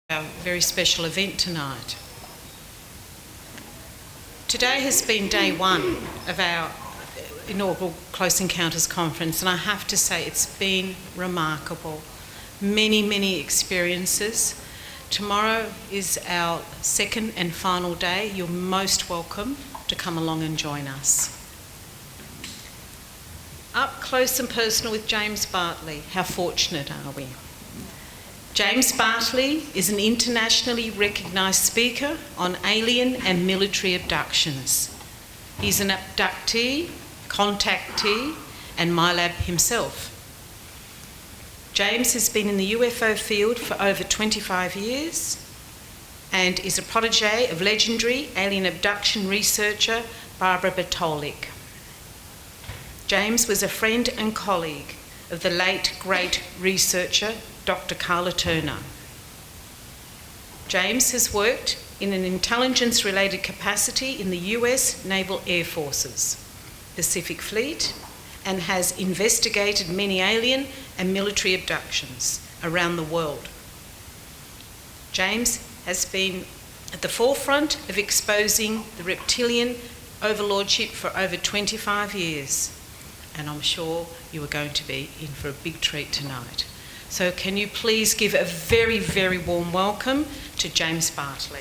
Our very special event tonight. Today has been day one of our inaugural Close Encounters conference, and I have to say it's been remarkable. Many experiences. Tomorrow is our second and final day. You're most welcome to come along and join us. Up close and personal with James Bartley. How fortunate are we? James Bartley is an internationally recognised speaker on alien and military abductions. He's an abductee, contactee, and Milab himself. James has been in the UFO field for over 25 years and is a protégé of legendary alien abduction researcher Barbara Bartolek. James was a friend and colleague of the late great researcher Dr. Carla Turner. James has worked in an intelligence-related capacity in the US Naval Air Forces, Pacific Fleet, and has investigated many alien and military abductions around the world. James has been at the forefront of exposing the reptilian overlordship for over 25 years, and I'm sure you are going to be in for a big treat tonight. So can you please give a very warm welcome to James Bartley.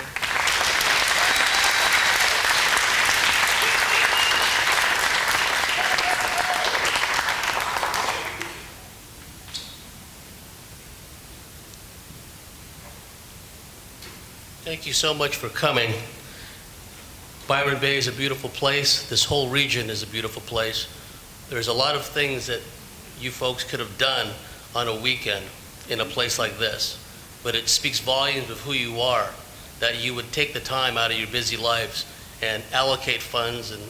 Thank you so much for coming. Byron Bay is a beautiful place. This whole region is a beautiful place. There's a lot of things that you folks could have done on a weekend in a place like this, but it speaks volumes of who you are, that you would take the time out of your busy lives and allocate funds and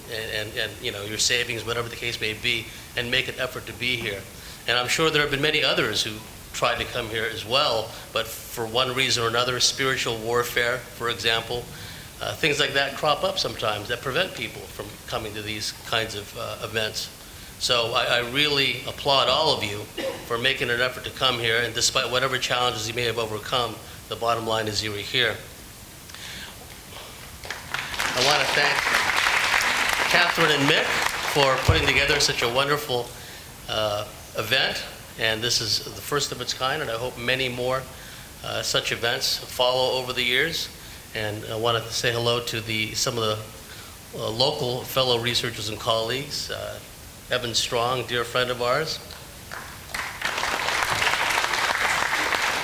you know, your savings, whatever the case may be, and make an effort to be here. And I'm sure there have been many others who tried to come here as well, but for one reason or another, spiritual warfare, for example, things like that crop up sometimes that prevent people from coming to these kinds of events. So I really applaud all of you for making an effort to come here, and despite whatever challenges you may have overcome, the bottom line is you are here. I want to thank Catherine and Mick for putting together such a wonderful event, and this is the first of its kind, and I hope many more such events follow over the years. And I want to say hello to some of the local fellow researchers and colleagues. Evan Strong, dear friend of ours.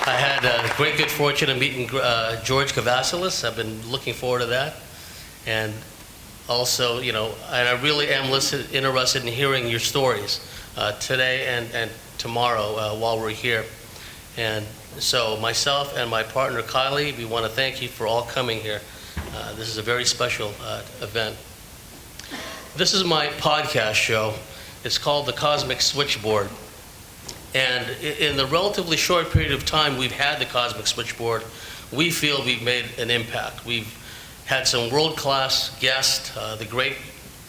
I had a great good fortune of meeting George Kavasilis. I've been looking forward to that. And also, you know, and I really am interested in hearing your stories today and tomorrow while we're here. And so myself and my partner Kylie, we want to thank you for all coming here. This is a very special event. This is my podcast show. It's called The Cosmic Switchboard. And in the relatively short period of time we've had the Cosmic Switchboard, we feel we've made an impact. We've had some world-class guests, the great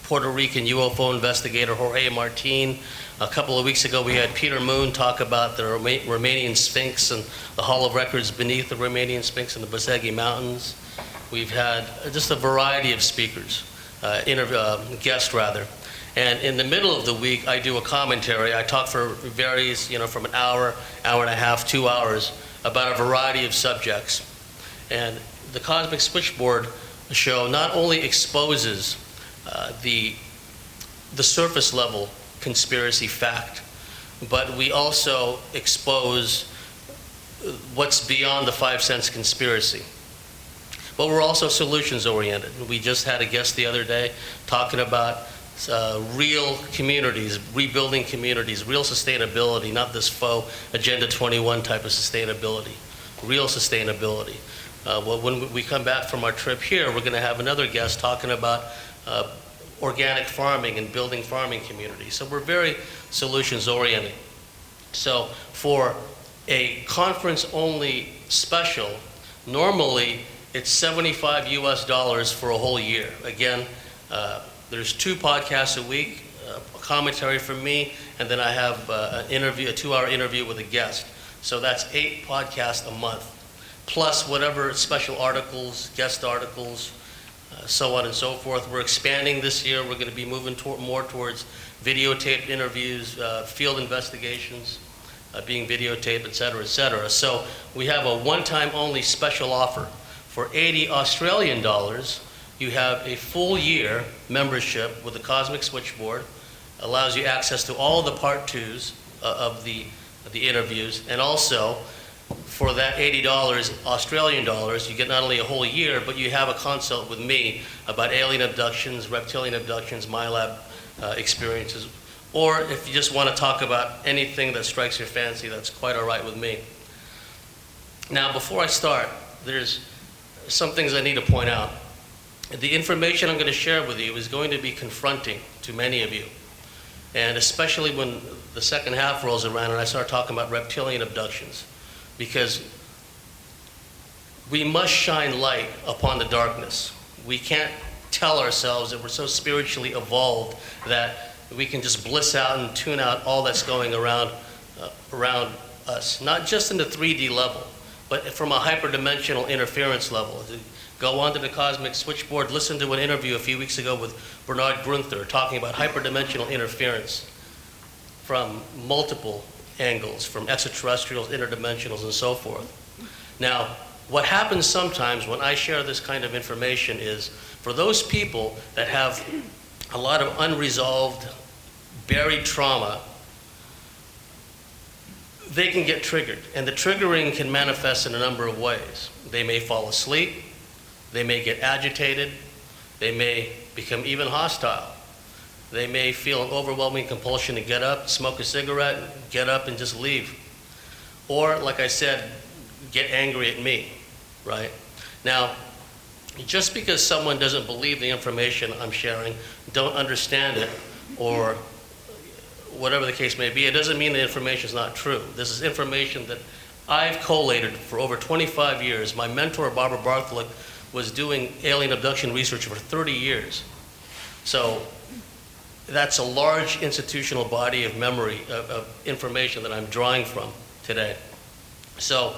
Puerto Rican UFO investigator Jorge Martin. A couple of weeks ago we had Peter Moon talk about the Romanian Sphinx and the Hall of Records beneath the Romanian Sphinx in the Basegi Mountains. We've had just a variety of speakers, guests rather. And in the middle of the week, I do a commentary. I talk for various, you know, from an hour, hour and a half, 2 hours, about a variety of subjects. And the Cosmic Switchboard show not only exposes the surface level conspiracy fact, but we also expose what's beyond the 5 sense conspiracy. But we're also solutions oriented. We just had a guest the other day talking about real communities, rebuilding communities, real sustainability, not this faux Agenda 21 type of sustainability, real sustainability. Well, when we come back from our trip here, we're going to have another guest talking about organic farming and building farming communities. So we're very solutions oriented. So for a conference only special, normally it's $75 US for a whole year. Again, there's 2 podcasts a week, a commentary from me, and then I have an interview, a 2-hour interview with a guest. So that's 8 podcasts a month. plus whatever special articles, guest articles, so on and so forth. We're expanding this year. We're going to be moving more towards videotaped interviews, field investigations being videotaped, et cetera, et cetera. So we have a one-time only special offer. For 80 Australian dollars, you have a full year membership with the Cosmic Switchboard, allows you access to all the part twos of the interviews, and also for that $80 Australian dollars, you get not only a whole year, but you have a consult with me about alien abductions, reptilian abductions, Milab experiences, or if you just want to talk about anything that strikes your fancy, that's quite all right with me. Now, before I start, there's some things I need to point out. The information I'm going to share with you is going to be confronting to many of you, and especially when the second half rolls around and I start talking about reptilian abductions, because we must shine light upon the darkness. We can't tell ourselves that we're so spiritually evolved that we can just bliss out and tune out all that's going around us, not just in the 3D level, but from a hyperdimensional interference level. Go onto the Cosmic Switchboard, listen to an interview a few weeks ago with Bernard Grunther talking about hyperdimensional interference from multiple angles, from extraterrestrials, interdimensionals, and so forth. Now, what happens sometimes when I share this kind of information is, for those people that have a lot of unresolved, buried trauma, they can get triggered. And the triggering can manifest in a number of ways. They may fall asleep, they may get agitated, they may become even hostile. They may feel an overwhelming compulsion to get up, smoke a cigarette, get up and just leave. Or, like I said, get angry at me, right? Now, just because someone doesn't believe the information I'm sharing, don't understand it, or whatever the case may be, it doesn't mean the information is not true. This is information that I've collated for over 25 years. My mentor, Barbara Bartley, was doing alien abduction research for 30 years. So that's a large institutional body of memory, of information that I'm drawing from today. So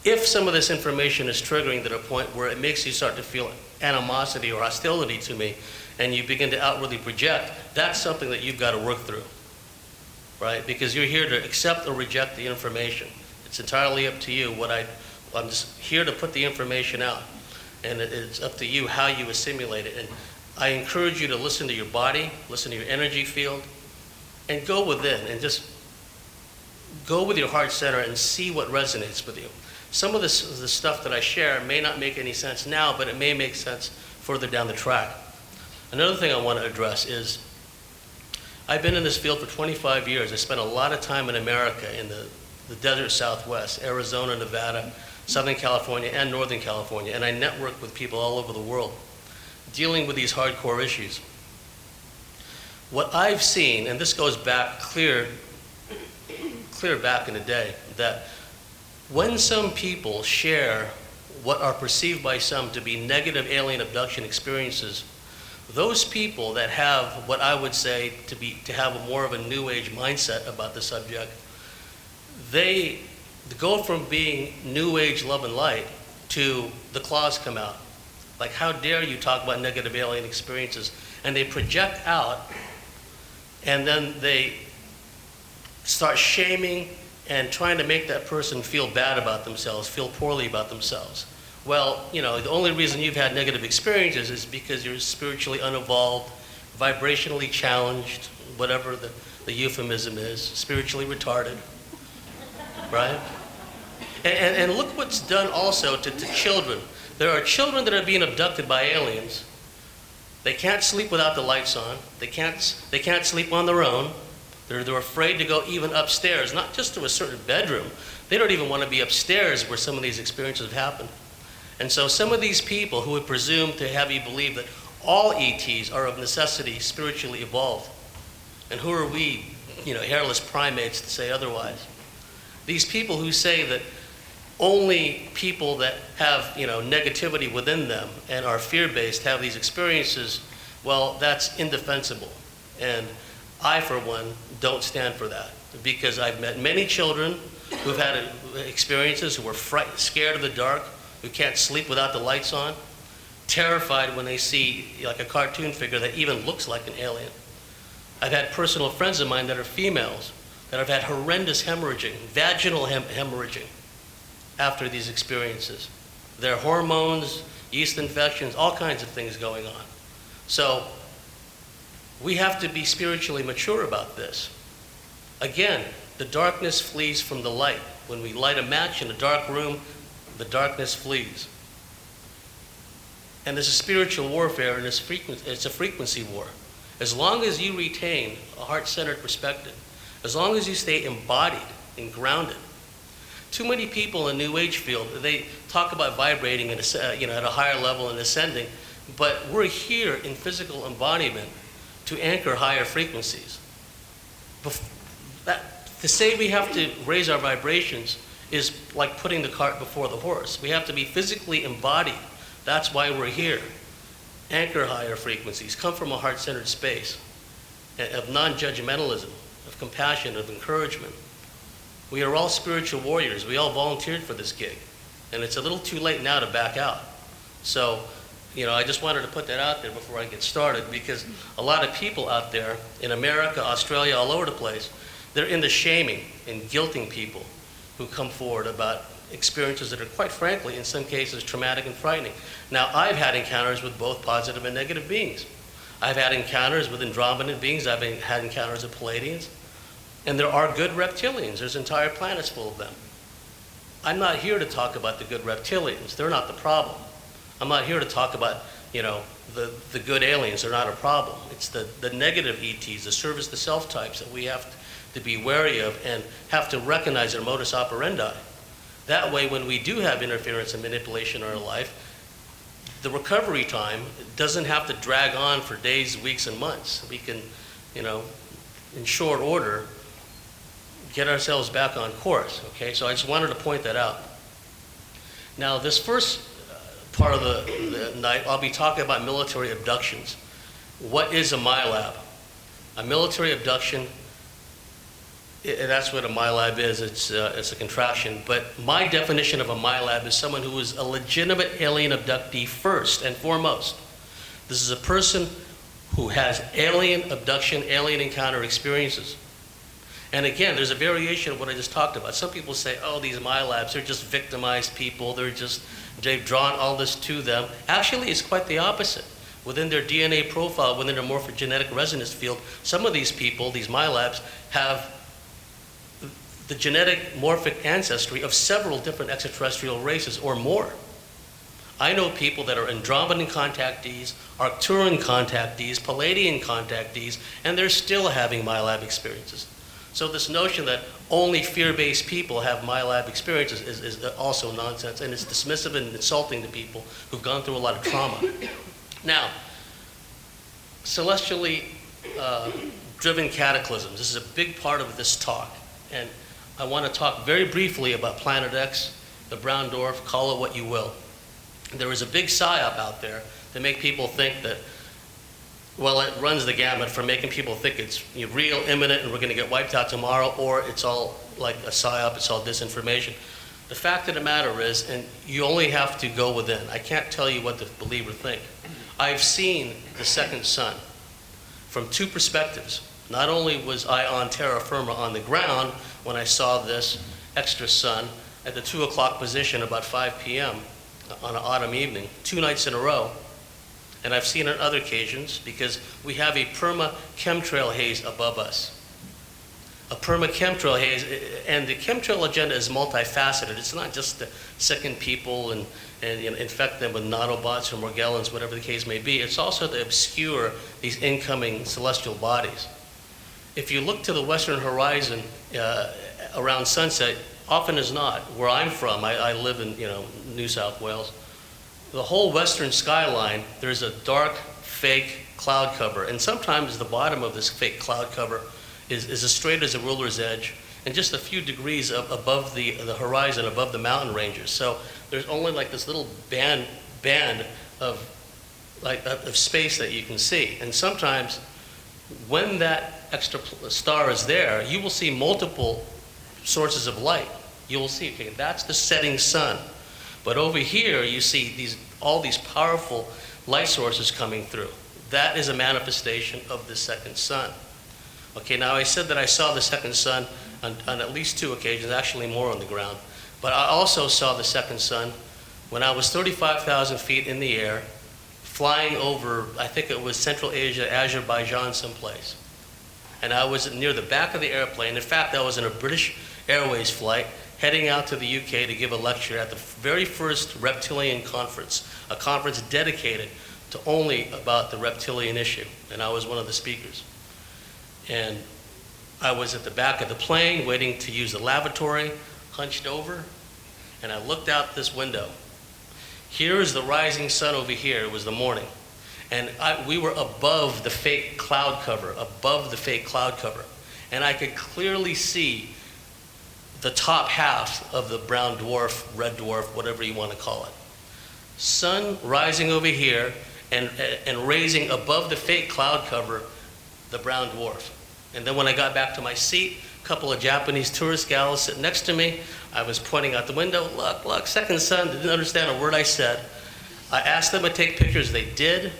if some of this information is triggering to the point where it makes you start to feel animosity or hostility to me, and you begin to outwardly project, that's something that you've got to work through, right? Because you're here to accept or reject the information. It's entirely up to you. I'm just here to put the information out, and it's up to you how you assimilate it. And I encourage you to listen to your body, listen to your energy field, and go within, and just go with your heart center and see what resonates with you. Some of the stuff that I share may not make any sense now, but it may make sense further down the track. Another thing I want to address is, I've been in this field for 25 years. I spent a lot of time in America, in the desert Southwest, Arizona, Nevada, Southern California, and Northern California, and I network with people all over the world dealing with these hardcore issues. What I've seen, and this goes back clear back in the day, that when some people share what are perceived by some to be negative alien abduction experiences, those people that have what I would say to have more of a new age mindset about the subject, they go from being new age love and light to the claws come out. Like, how dare you talk about negative alien experiences? And they project out, and then they start shaming and trying to make that person feel bad about themselves, feel poorly about themselves. Well, you know, the only reason you've had negative experiences is because you're spiritually unevolved, vibrationally challenged, whatever the euphemism is, spiritually retarded, right? And look what's done also to children. There are children that are being abducted by aliens. They can't sleep without the lights on. They can't sleep on their own. They're afraid to go even upstairs, not just to a certain bedroom. They don't even want to be upstairs where some of these experiences have happened. And so some of these people who would presume to have you believe that all ETs are of necessity spiritually evolved, and who are we, hairless primates to say otherwise? These people who say that only people that have, negativity within them and are fear-based have these experiences, well, that's indefensible. And I, for one, don't stand for that, because I've met many children who've had experiences, who are frightened, scared of the dark, who can't sleep without the lights on, terrified when they see like a cartoon figure that even looks like an alien. I've had personal friends of mine that are females that have had horrendous hemorrhaging, vaginal hemorrhaging after these experiences. Their hormones, yeast infections, all kinds of things going on. So we have to be spiritually mature about this. Again, the darkness flees from the light. When we light a match in a dark room, the darkness flees. And there's a spiritual warfare, and it's a frequency war. As long as you retain a heart-centered perspective, as long as you stay embodied and grounded. Too many people in the New Age field, they talk about vibrating at a higher level and ascending, but we're here in physical embodiment to anchor higher frequencies. To say we have to raise our vibrations is like putting the cart before the horse. We have to be physically embodied. That's why we're here. Anchor higher frequencies, come from a heart-centered space of non-judgmentalism, of compassion, of encouragement. We are all spiritual warriors. We all volunteered for this gig. And it's a little too late now to back out. So, I just wanted to put that out there before I get started, because a lot of people out there in America, Australia, all over the place, they're into shaming and guilting people who come forward about experiences that are, quite frankly, in some cases, traumatic and frightening. Now, I've had encounters with both positive and negative beings. I've had encounters with Andromedan beings. I've had encounters with Palladians. And there are good reptilians. There's entire planets full of them. I'm not here to talk about the good reptilians. They're not the problem. I'm not here to talk about, the good aliens. They're not a problem. It's the negative ETs, the service to self types that we have to be wary of and have to recognize their modus operandi. That way, when we do have interference and manipulation in our life, the recovery time doesn't have to drag on for days, weeks, and months. We can, in short order, get ourselves back on course, okay? So I just wanted to point that out. Now, this first part of the night, I'll be talking about military abductions. What is a Milab? A military abduction, that's what a Milab is. It's a contraction. But my definition of a Milab is someone who is a legitimate alien abductee first and foremost. This is a person who has alien abduction, alien encounter experiences. And again, there's a variation of what I just talked about. Some people say, oh, these Milabs, they're just victimized people. They've drawn all this to them. Actually, it's quite the opposite. Within their DNA profile, within their morphogenetic resonance field, some of these people, these Milabs, have the genetic morphic ancestry of several different extraterrestrial races or more. I know people that are Andromedan contactees, Arcturian contactees, Palladian contactees, and they're still having Milab experiences. So this notion that only fear-based people have Milab experiences is also nonsense, and it's dismissive and insulting to people who've gone through a lot of trauma. Now, celestially driven cataclysms. This is a big part of this talk, and I want to talk very briefly about Planet X, the brown dwarf, call it what you will. There is a big psyop out there to make people think that, well, it runs the gamut from making people think it's real, imminent, and we're going to get wiped out tomorrow, or it's all like a psyop, it's all disinformation. The fact of the matter is, and you only have to go within. I can't tell you what the believer think. I've seen the second sun from two perspectives. Not only was I on terra firma on the ground when I saw this extra sun at the 2 o'clock position about 5 p.m. on an autumn evening, 2 nights in a row, and I've seen it on other occasions because we have a perma chemtrail haze above us. A perma chemtrail haze, and the chemtrail agenda is multifaceted. It's not just to sicken people and infect them with nanobots or Morgellons, whatever the case may be. It's also to obscure these incoming celestial bodies. If you look to the western horizon around sunset, often as not, where I'm from, I live in New South Wales, the whole western skyline, there's a dark, fake cloud cover. And sometimes the bottom of this fake cloud cover is as straight as a ruler's edge and just a few degrees above the horizon, above the mountain ranges. So there's only like this little band of space that you can see. And sometimes when that extra star is there, you will see multiple sources of light. you'll see, okay, that's the setting sun. But over here, you see all these powerful light sources coming through. That is a manifestation of the second sun. Okay, now I said that I saw the second sun on at least 2 occasions, actually more on the ground. But I also saw the second sun when I was 35,000 feet in the air, flying over, I think it was Central Asia, Azerbaijan someplace. And I was near the back of the airplane. In fact, I was in a British Airways flight heading out to the UK to give a lecture at the very first reptilian conference, a conference dedicated to only about the reptilian issue. And I was one of the speakers. And I was at the back of the plane waiting to use the lavatory, hunched over, and I looked out this window. Here is the rising sun over here. It was the morning. And we were above the fake cloud cover, And I could clearly see the top half of the brown dwarf, red dwarf, whatever you want to call it. Sun rising over here and raising above the fake cloud cover the brown dwarf. And then when I got back to my seat, a couple of Japanese tourist gals sitting next to me. I was pointing out the window, look, second sun. They didn't understand a word I said. I asked them to take pictures. They did.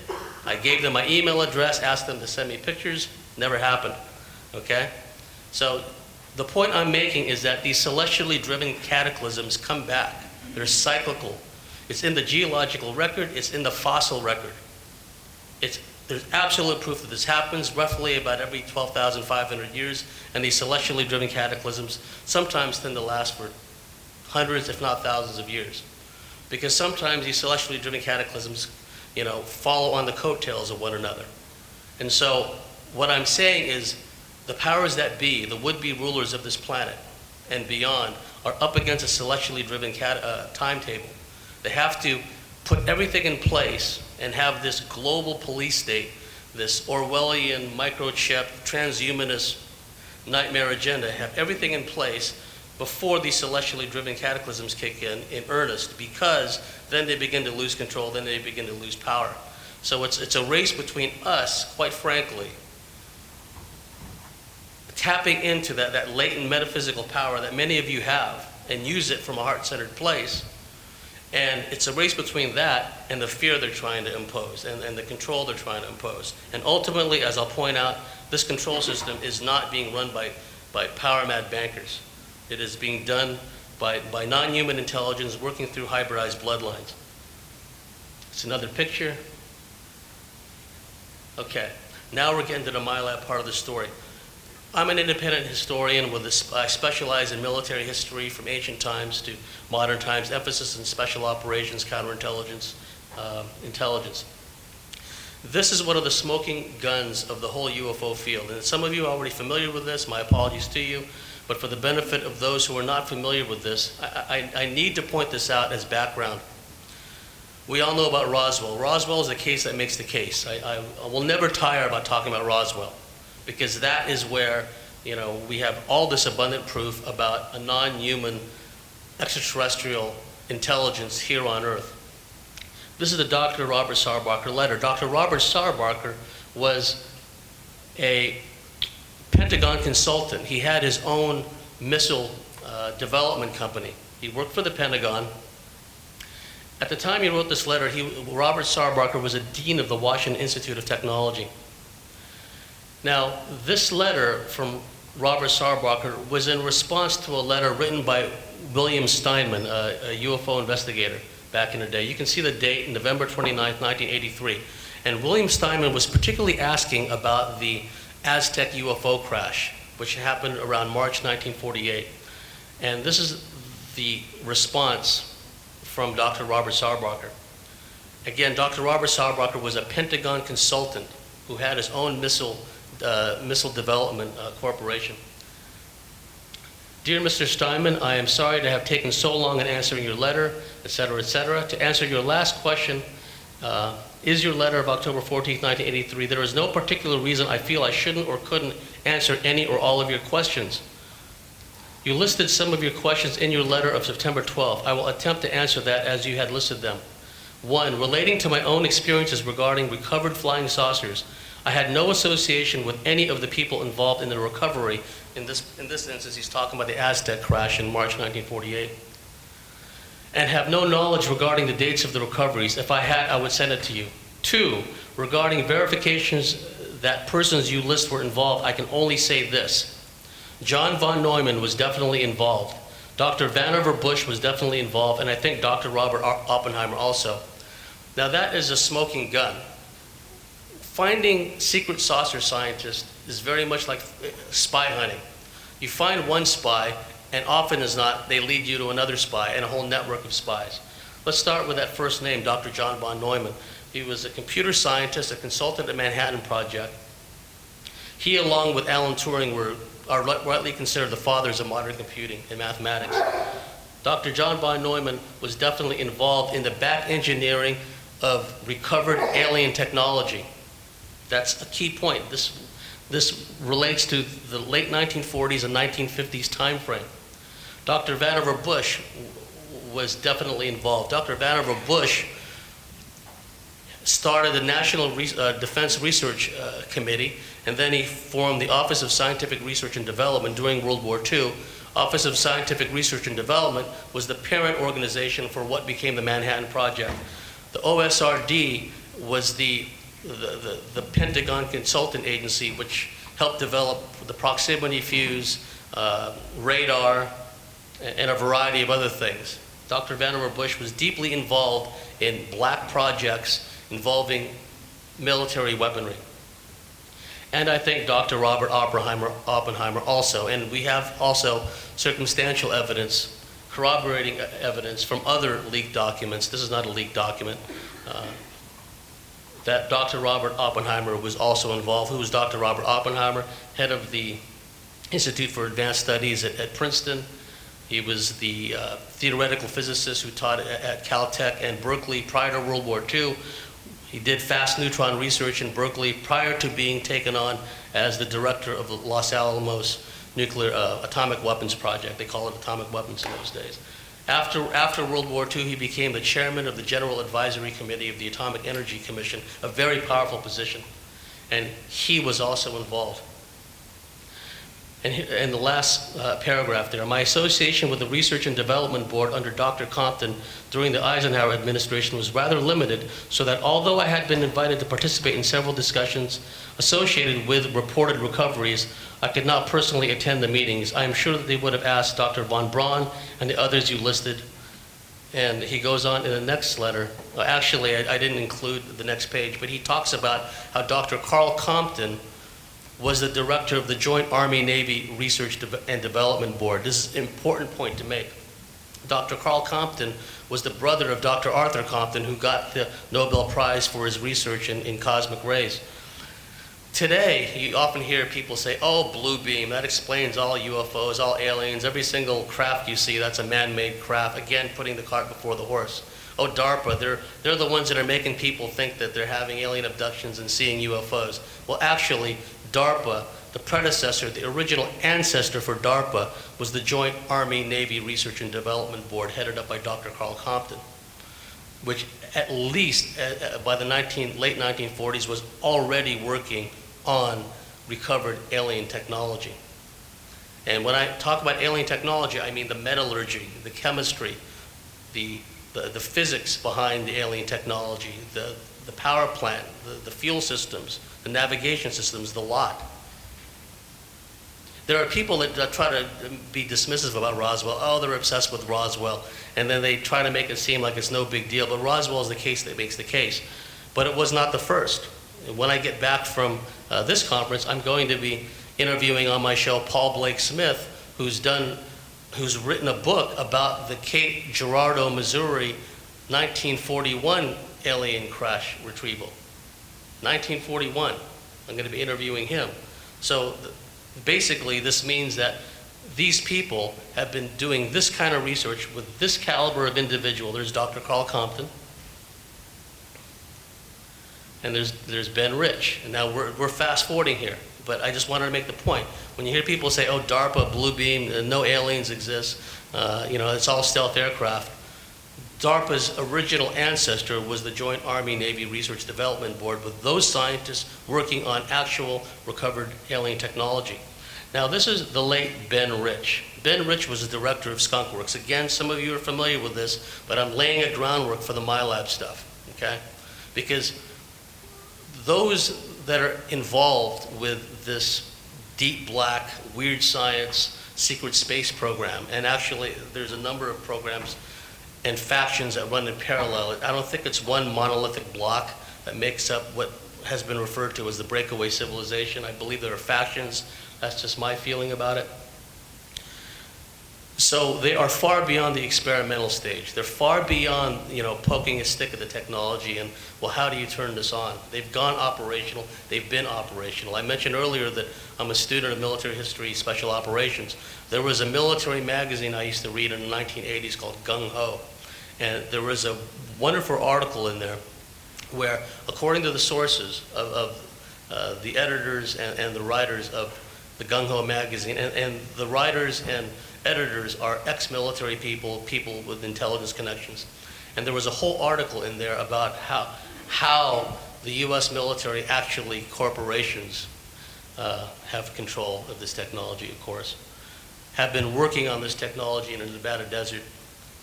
I gave them my email address, asked them to send me pictures. Never happened, okay? So the point I'm making is that these celestially driven cataclysms come back. They're cyclical. It's in the geological record. It's in the fossil record. There's absolute proof that this happens roughly about every 12,500 years, and these celestially driven cataclysms sometimes tend to last for hundreds, if not thousands of years. Because sometimes these celestially driven cataclysms, follow on the coattails of one another. And so what I'm saying is the powers that be, the would-be rulers of this planet and beyond, are up against a celestially driven timetable. They have to put everything in place and have this global police state, this Orwellian microchip, transhumanist nightmare agenda, have everything in place before these celestially driven cataclysms kick in earnest, because then they begin to lose control, then they begin to lose power. So it's a race between us, quite frankly, tapping into that latent metaphysical power that many of you have and use it from a heart-centered place. And it's a race between that and the fear they're trying to impose and the control they're trying to impose. And ultimately, as I'll point out, this control system is not being run by power-mad bankers. It is being done by non-human intelligence working through hybridized bloodlines. It's another picture. Okay, now we're getting to the Milab part of the story. I'm an independent historian I specialize in military history from ancient times to modern times, emphasis in special operations, counterintelligence, intelligence. This is one of the smoking guns of the whole UFO field. And some of you are already familiar with this. My apologies to you. But for the benefit of those who are not familiar with this, I need to point this out as background. We all know about Roswell. Roswell is the case that makes the case. I will never tire about talking about Roswell, because that is where we have all this abundant proof about a non-human extraterrestrial intelligence here on Earth. This is the Dr. Robert Sarbarker letter. Dr. Robert Sarbarker was a Pentagon consultant. He had his own missile development company. He worked for the Pentagon. At the time he wrote this letter, Robert Sarbarker was a dean of the Washington Institute of Technology. Now, this letter from Robert Sarbarker was in response to a letter written by William Steinman, a UFO investigator back in the day. You can see the date, November 29th, 1983. And William Steinman was particularly asking about the Aztec UFO crash, which happened around March 1948. And this is the response from Dr. Robert Sarbarker. Again, Dr. Robert Sarbarker was a Pentagon consultant who had his own missile development corporation. Dear Mr. Steinman, I am sorry to have taken so long in answering your letter, etc., etc. To answer your last question, is your letter of October 14th, 1983, there is no particular reason I feel I shouldn't or couldn't answer any or all of your questions. You listed some of your questions in your letter of September 12th. I will attempt to answer that as you had listed them. 1, relating to my own experiences regarding recovered flying saucers, I had no association with any of the people involved in the recovery In this instance, he's talking about the Aztec crash in March 1948. And have no knowledge regarding the dates of the recoveries. If I had, I would send it to you. 2, regarding verifications that persons you list were involved, I can only say this. John von Neumann was definitely involved. Dr. Vannevar Bush was definitely involved, and I think Dr. Robert Oppenheimer also. Now that is a smoking gun. Finding secret saucer scientists is very much like spy hunting. You find one spy, and often as not, they lead you to another spy and a whole network of spies. Let's start with that first name, Dr. John von Neumann. He was a computer scientist, a consultant at Manhattan Project. He, along with Alan Turing, are rightly considered the fathers of modern computing and mathematics. Dr. John von Neumann was definitely involved in the back engineering of recovered alien technology. That's a key point. This relates to the late 1940s and 1950s time frame. Dr. Vannevar Bush was definitely involved. Dr. Vannevar Bush started the National Defense Research Committee, and then he formed the Office of Scientific Research and Development during World War II. Office of Scientific Research and Development was the parent organization for what became the Manhattan Project. The OSRD was the Pentagon consultant agency which helped develop the proximity fuse, radar, and a variety of other things. Dr. Vannevar Bush was deeply involved in black projects involving military weaponry. And I think Dr. Robert Oppenheimer also. And we have also circumstantial evidence, corroborating evidence from other leaked documents. This is not a leaked document. That Dr. Robert Oppenheimer was also involved. Who was Dr. Robert Oppenheimer? Head of the Institute for Advanced Studies at Princeton. He was the theoretical physicist who taught at Caltech and Berkeley prior to World War II. He did fast neutron research in Berkeley prior to being taken on as the director of the Los Alamos nuclear atomic weapons project. They call it atomic weapons in those days. After World War II, he became the chairman of the General Advisory Committee of the Atomic Energy Commission, a very powerful position. And he was also involved. And the last paragraph there, my association with the Research and Development Board under Dr. Compton during the Eisenhower administration was rather limited, so that although I had been invited to participate in several discussions associated with reported recoveries, I could not personally attend the meetings. I am sure that they would have asked Dr. von Braun and the others you listed. And he goes on in the next letter. Actually, I didn't include the next page, but he talks about how Dr. Carl Compton was the director of the Joint Army-Navy Research and Development Board. This is an important point to make. Dr. Carl Compton was the brother of Dr. Arthur Compton, who got the Nobel Prize for his research in cosmic rays. Today, you often hear people say, oh, blue beam, that explains all UFOs, all aliens, every single craft you see, that's a man-made craft. Again, putting the cart before the horse. Oh, DARPA, they're the ones that are making people think that they're having alien abductions and seeing UFOs. Well, actually, DARPA, the predecessor, the original ancestor for DARPA, was the Joint Army-Navy Research and Development Board, headed up by Dr. Carl Compton, which at least by the late 1940s was already working on recovered alien technology. And when I talk about alien technology, I mean the metallurgy, the chemistry, the physics behind the alien technology, the power plant, the fuel systems, the navigation systems, the lot. There are people that try to be dismissive about Roswell. Oh, they're obsessed with Roswell. And then they try to make it seem like it's no big deal. But Roswell is the case that makes the case. But it was not the first. When I get back from this conference, I'm going to be interviewing on my show Paul Blake Smith, who's written a book about the Cape Girardeau, Missouri, 1941 alien crash retrieval. 1941. I'm going to be interviewing him. So basically, this means that these people have been doing this kind of research with this caliber of individual. There's Dr. Carl Compton, and there's Ben Rich. And now we're fast forwarding here, but I just wanted to make the point. When you hear people say, oh, DARPA, blue beam, no aliens exist, it's all stealth aircraft. DARPA's original ancestor was the Joint Army-Navy Research Development Board, with those scientists working on actual recovered alien technology. Now, this is the late Ben Rich. Ben Rich was the director of Skunk Works. Again, some of you are familiar with this, but I'm laying a groundwork for the Milab stuff, okay? Because those that are involved with this deep black, weird science, secret space program, and actually there's a number of programs and factions that run in parallel. I don't think it's one monolithic block that makes up what has been referred to as the breakaway civilization. I believe there are factions. That's just my feeling about it. So they are far beyond the experimental stage. They're far beyond, poking a stick at the technology and, well, how do you turn this on? They've gone operational. They've been operational. I mentioned earlier that I'm a student of military history, special operations. There was a military magazine I used to read in the 1980s called Gung Ho. And there was a wonderful article in there where, according to the sources of the editors and the writers of the Gung Ho magazine, and the writers and editors are ex-military people, people with intelligence connections. And there was a whole article in there about how the U.S. military, actually corporations, have control of this technology, of course, have been working on this technology in the Nevada desert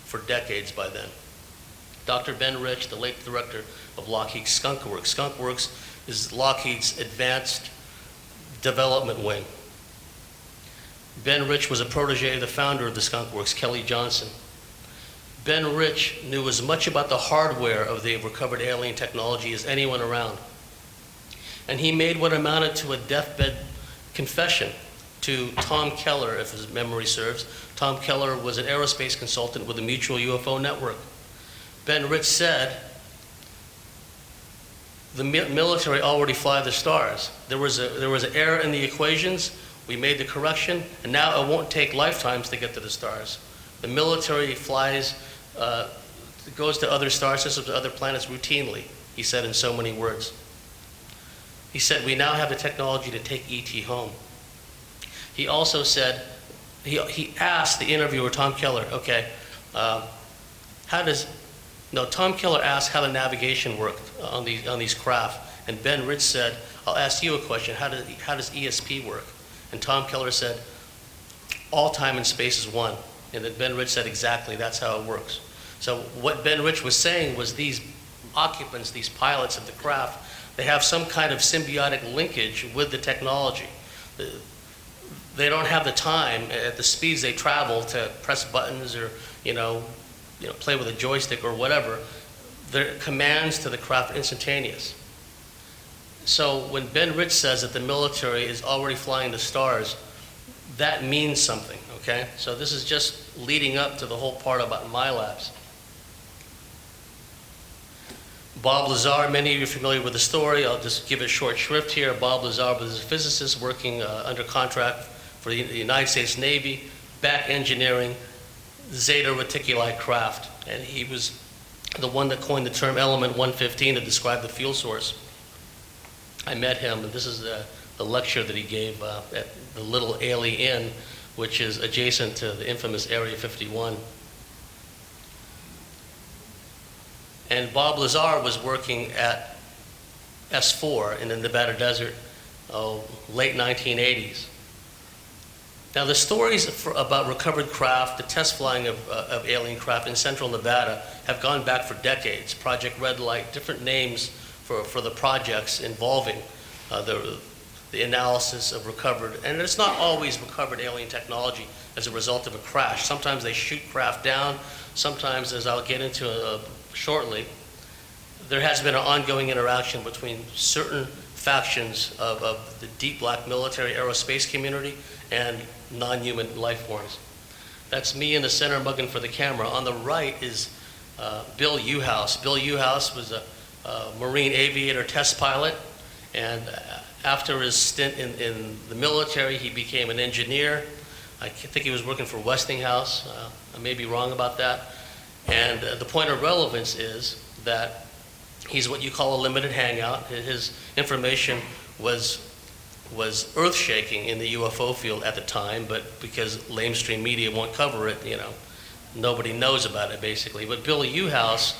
for decades by then. Dr. Ben Rich, the late director of Lockheed's Skunk Works. Skunk Works is Lockheed's advanced development wing. Ben Rich was a protege of the founder of the Skunk Works, Kelly Johnson. Ben Rich knew as much about the hardware of the recovered alien technology as anyone around. And he made what amounted to a deathbed confession to Tom Keller, if his memory serves. Tom Keller was an aerospace consultant with the Mutual UFO Network. Ben Rich said, the military already fly the stars. There was an error in the equations. We made the correction, and now it won't take lifetimes to get to the stars. The military flies, goes to other star systems, other planets routinely, he said in so many words. He said, we now have the technology to take ET home. He also said, he asked the interviewer, Tom Keller, okay, Tom Keller asked how the navigation worked on these craft, and Ben Rich said, I'll ask you a question, how does ESP work? And Tom Keller said, all time and space is one. And then Ben Rich said, exactly, that's how it works. So what Ben Rich was saying was these occupants, these pilots of the craft, they have some kind of symbiotic linkage with the technology. They don't have the time at the speeds they travel to press buttons or, play with a joystick or whatever. Their commands to the craft are instantaneous. So when Ben Rich says that the military is already flying the stars, that means something, okay? So this is just leading up to the whole part about Milabs. Bob Lazar, many of you are familiar with the story. I'll just give it short shrift here. Bob Lazar was a physicist working under contract for the United States Navy, back engineering Zeta Reticuli craft. And he was the one that coined the term element 115 to describe the fuel source. I met him, and this is the lecture that he gave at the Little Ailey Inn, which is adjacent to the infamous Area 51. And Bob Lazar was working at S4 in the Nevada desert, late 1980s. Now the stories about recovered craft, the test flying of alien craft in central Nevada have gone back for decades. Project Red Light, different names for the projects involving the analysis of recovered, and it's not always recovered alien technology as a result of a crash. Sometimes they shoot craft down. Sometimes, as I'll get into shortly, there has been an ongoing interaction between certain factions of the deep black military aerospace community and non-human life forms. That's me in the center mugging for the camera. On the right is Bill Uhouse. Bill Uhouse was a Marine aviator test pilot, and after his stint in the military, he became an engineer. I think he was working for Westinghouse. I may be wrong about that. And the point of relevance is that he's what you call a limited hangout. His information was earth-shaking in the UFO field at the time, but because lamestream media won't cover it, nobody knows about it, basically. But Bill Uhouse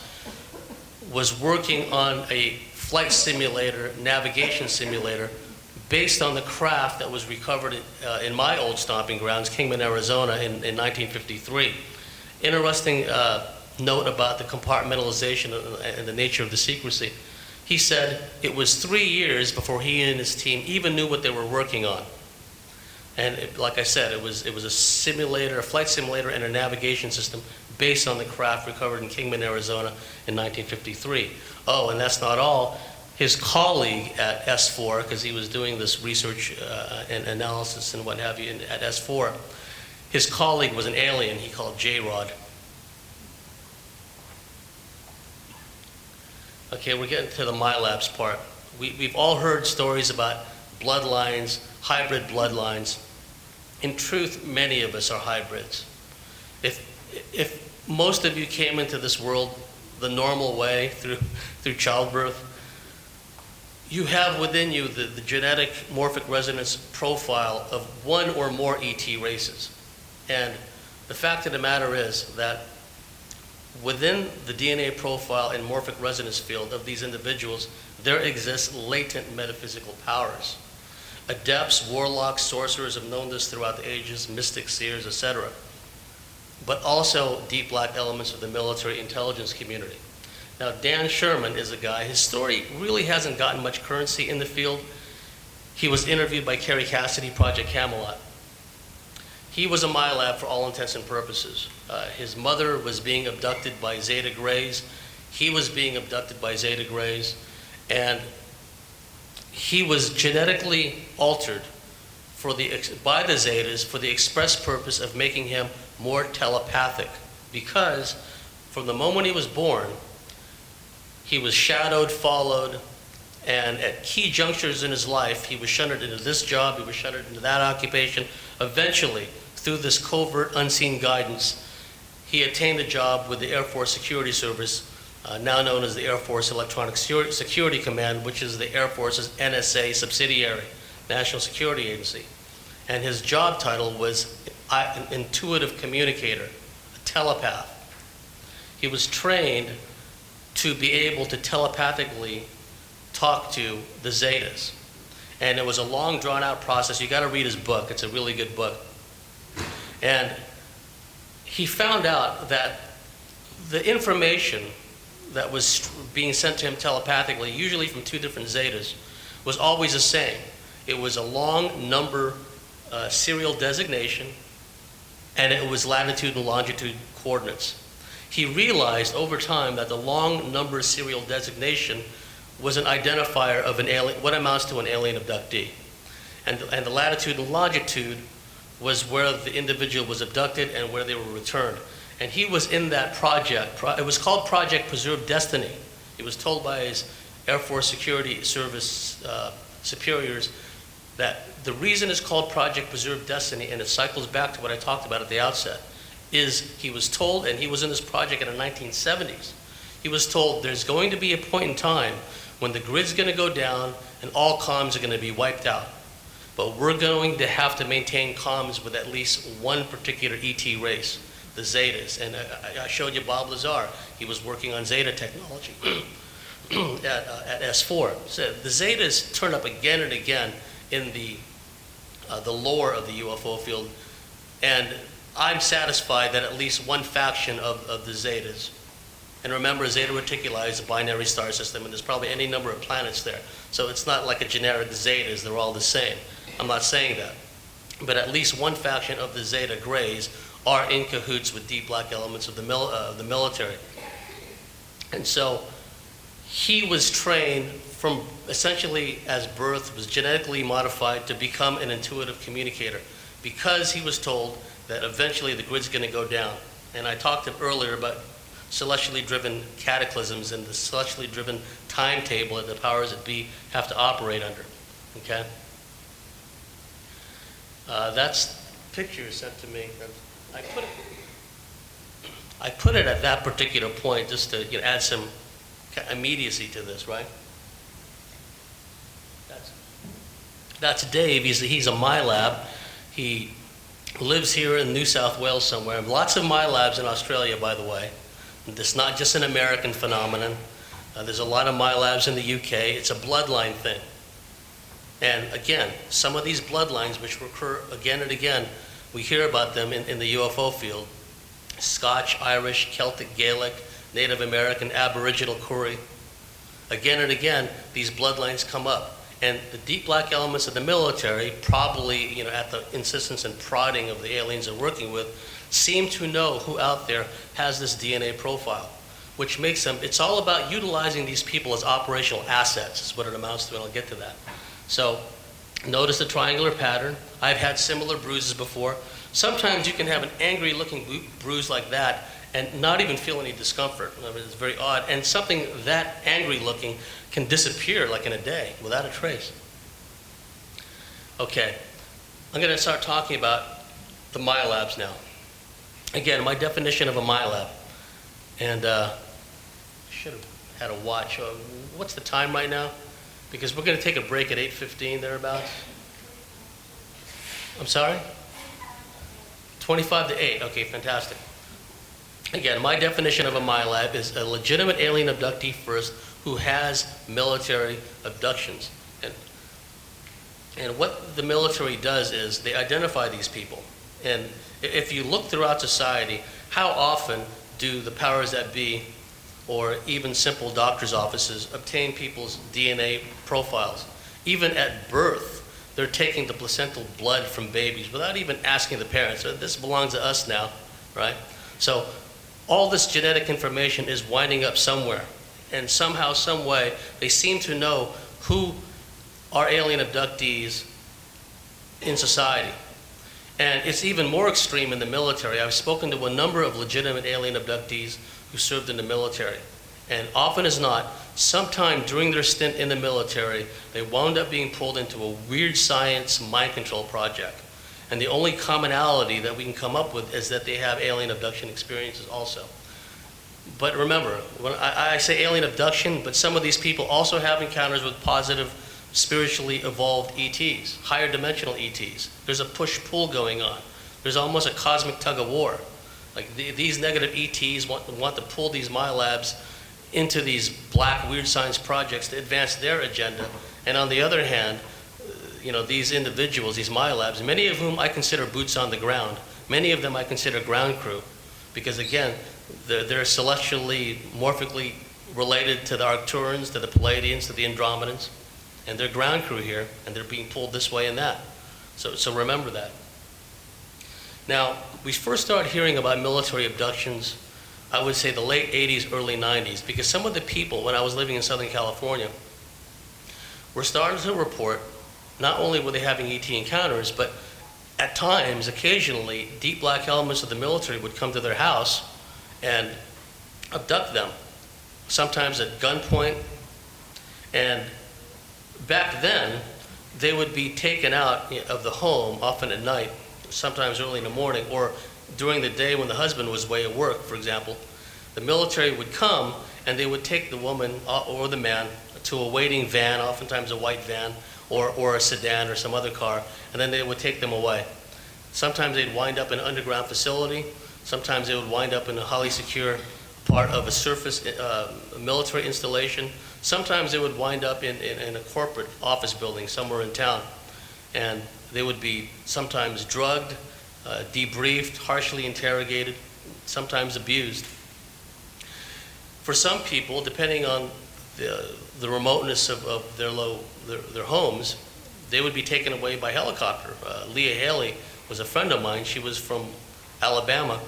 was working on a flight simulator, navigation simulator, based on the craft that was recovered in my old stomping grounds, Kingman, Arizona, in 1953. Interesting note about the compartmentalization and the nature of the secrecy. He said it was 3 years before he and his team even knew what they were working on. And like I said, it was a simulator, a flight simulator, and a navigation system based on the craft recovered in Kingman, Arizona in 1953. Oh, and that's not all. His colleague at S4, because he was doing this research and analysis and what have you at S4, his colleague was an alien he called J-Rod. Okay, we're getting to the Milabs part. We've all heard stories about bloodlines, hybrid bloodlines. In truth, many of us are hybrids. If most of you came into this world the normal way through childbirth, you have within you the genetic morphic resonance profile of one or more ET races. And the fact of the matter is that within the DNA profile and morphic resonance field of these individuals, there exists latent metaphysical powers. Adepts, warlocks, sorcerers have known this throughout the ages, mystics, seers, etc. But also deep black elements of the military intelligence community. Now, Dan Sherman is a guy, his story really hasn't gotten much currency in the field. He was interviewed by Kerry Cassidy, Project Camelot. He was a Milab for all intents and purposes. His mother was being abducted by Zeta Greys. He was being abducted by Zeta Greys. And he was genetically altered by the Zetas for the express purpose of making him more telepathic. Because from the moment he was born, he was shadowed, followed, and at key junctures in his life, he was shunted into this job, he was shunted into that occupation. Eventually, through this covert, unseen guidance, he attained a job with the Air Force Security Service, now known as the Air Force Electronic Security Command, which is the Air Force's NSA subsidiary, National Security Agency. And his job title was an intuitive communicator, a telepath. He was trained to be able to telepathically talk to the Zetas. And it was a long, drawn-out process. You got to read his book. It's a really good book. And he found out that the information that was being sent to him telepathically, usually from two different Zetas, was always the same. It was a long number serial designation, and it was latitude and longitude coordinates. He realized over time that the long number serial designation was an identifier of an alien, what amounts to an alien abductee. And the latitude and longitude was where the individual was abducted and where they were returned. And he was in that project. It was called Project Preserve Destiny. He was told by his Air Force Security Service superiors that the reason it's called Project Preserve Destiny, and it cycles back to what I talked about at the outset, is he was told, and he was in this project in the 1970s, he was told there's going to be a point in time when the grid's going to go down and all comms are going to be wiped out. But we're going to have to maintain comms with at least one particular ET race, the Zetas. And I showed you Bob Lazar. He was working on Zeta technology at S4. So the Zetas turn up again and again in the lore of the UFO field. And I'm satisfied that at least one faction of the Zetas, and remember, Zeta Reticuli is a binary star system, and there's probably any number of planets there. So it's not like a generic Zetas, they're all the same. I'm not saying that. But at least one faction of the Zeta Greys are in cahoots with deep black elements of the military. And so he was trained from essentially as birth, was genetically modified to become an intuitive communicator because he was told that eventually the grid's going to go down. And I talked to him earlier about celestially driven cataclysms and the celestially driven timetable that the powers that be have to operate under. Okay? That's picture sent to me. I put it at that particular point just to add some immediacy to this, right? That's Dave. He's a Milab. He lives here in New South Wales somewhere. Lots of Milabs in Australia, by the way. It's not just an American phenomenon. There's a lot of Milabs in the UK. It's a bloodline thing. And again, some of these bloodlines, which recur again and again, we hear about them in the UFO field. Scotch, Irish, Celtic, Gaelic, Native American, Aboriginal, Koori. Again and again, these bloodlines come up. And the deep black elements of the military, probably at the insistence and prodding of the aliens they're working with, seem to know who out there has this DNA profile, which makes them, it's all about utilizing these people as operational assets, is what it amounts to, and I'll get to that. So notice the triangular pattern. I've had similar bruises before. Sometimes you can have an angry looking bruise like that and not even feel any discomfort. I mean, it's very odd. And something that angry looking can disappear like in a day without a trace. Okay, I'm going to start talking about the Milabs now. Again, my definition of a Milab. And should have had a watch. What's the time right now? Because we're going to take a break at 8:15 thereabouts. I'm sorry? 25 to 8. Okay, fantastic. Again, my definition of a Milab is a legitimate alien abductee first who has military abductions. And what the military does is they identify these people. And if you look throughout society, how often do the powers that be or even simple doctor's offices obtain people's DNA profiles? Even at birth, they're taking the placental blood from babies without even asking the parents. This belongs to us now, right? So all this genetic information is winding up somewhere. And somehow, some way, they seem to know who are alien abductees in society. And it's even more extreme in the military. I've spoken to a number of legitimate alien abductees who served in the military. And often as not, sometime during their stint in the military, they wound up being pulled into a weird science mind control project. And the only commonality that we can come up with is that they have alien abduction experiences also. But remember, when I say alien abduction, but some of these people also have encounters with positive, spiritually evolved ETs, higher dimensional ETs. There's a push-pull going on. There's almost a cosmic tug-of-war. Like these negative ETs want to pull these Milabs into these black weird science projects to advance their agenda. And on the other hand, these individuals, these Milabs, many of whom I consider boots on the ground, many of them I consider ground crew, because again, they're celestially, morphically related to the Arcturans, to the Palladians, to the Andromedans, and they're ground crew here, and they're being pulled this way and that. So remember that. Now, we first started hearing about military abductions, I would say the late 80s, early 90s, because some of the people, when I was living in Southern California, were starting to report, not only were they having ET encounters, but at times, occasionally, deep black elements of the military would come to their house and abduct them, sometimes at gunpoint. And back then, they would be taken out of the home, often at night, sometimes early in the morning, or during the day when the husband was away at work, for example. The military would come and they would take the woman or the man to a waiting van, oftentimes a white van, or a sedan or some other car, and then they would take them away. Sometimes they'd wind up in an underground facility. Sometimes they would wind up in a highly secure part of a surface military installation. Sometimes they would wind up in a corporate office building somewhere in town. And they would be sometimes drugged, debriefed, harshly interrogated, sometimes abused. For some people, depending on the remoteness of their homes, they would be taken away by helicopter. Leah Haley was a friend of mine. She was from Alabama.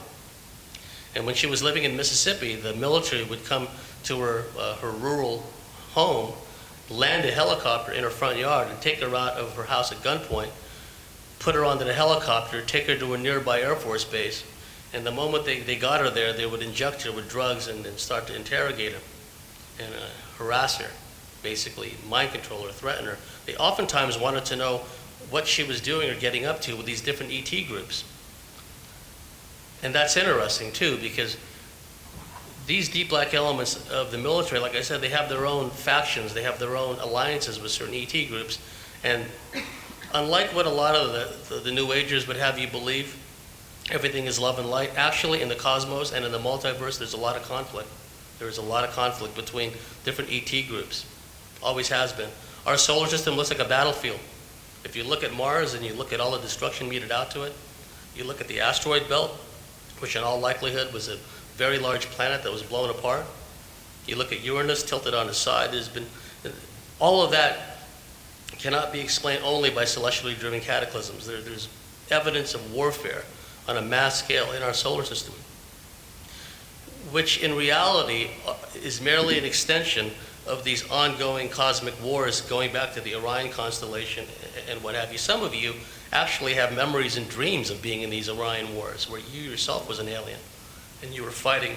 And when she was living in Mississippi, the military would come to her rural home, land a helicopter in her front yard, and take her out of her house at gunpoint, put her onto the helicopter, take her to a nearby Air Force base. And the moment they got her there, they would inject her with drugs and start to interrogate her and harass her, basically mind control her, threaten her. They oftentimes wanted to know what she was doing or getting up to with these different ET groups. And that's interesting too, because these deep black elements of the military, like I said, they have their own factions, they have their own alliances with certain ET groups. And unlike what a lot of the New Agers would have you believe, everything is love and light, actually in the cosmos and in the multiverse, there's a lot of conflict. There's a lot of conflict between different ET groups. Always has been. Our solar system looks like a battlefield. If you look at Mars and you look at all the destruction meted out to it, you look at the asteroid belt, which in all likelihood was a very large planet that was blown apart. You look at Uranus tilted on its side. All of that cannot be explained only by celestially driven cataclysms. There's evidence of warfare on a mass scale in our solar system, which in reality is merely an extension of these ongoing cosmic wars going back to the Orion constellation and what have you. Some of you actually have memories and dreams of being in these Orion wars where you yourself was an alien and you were fighting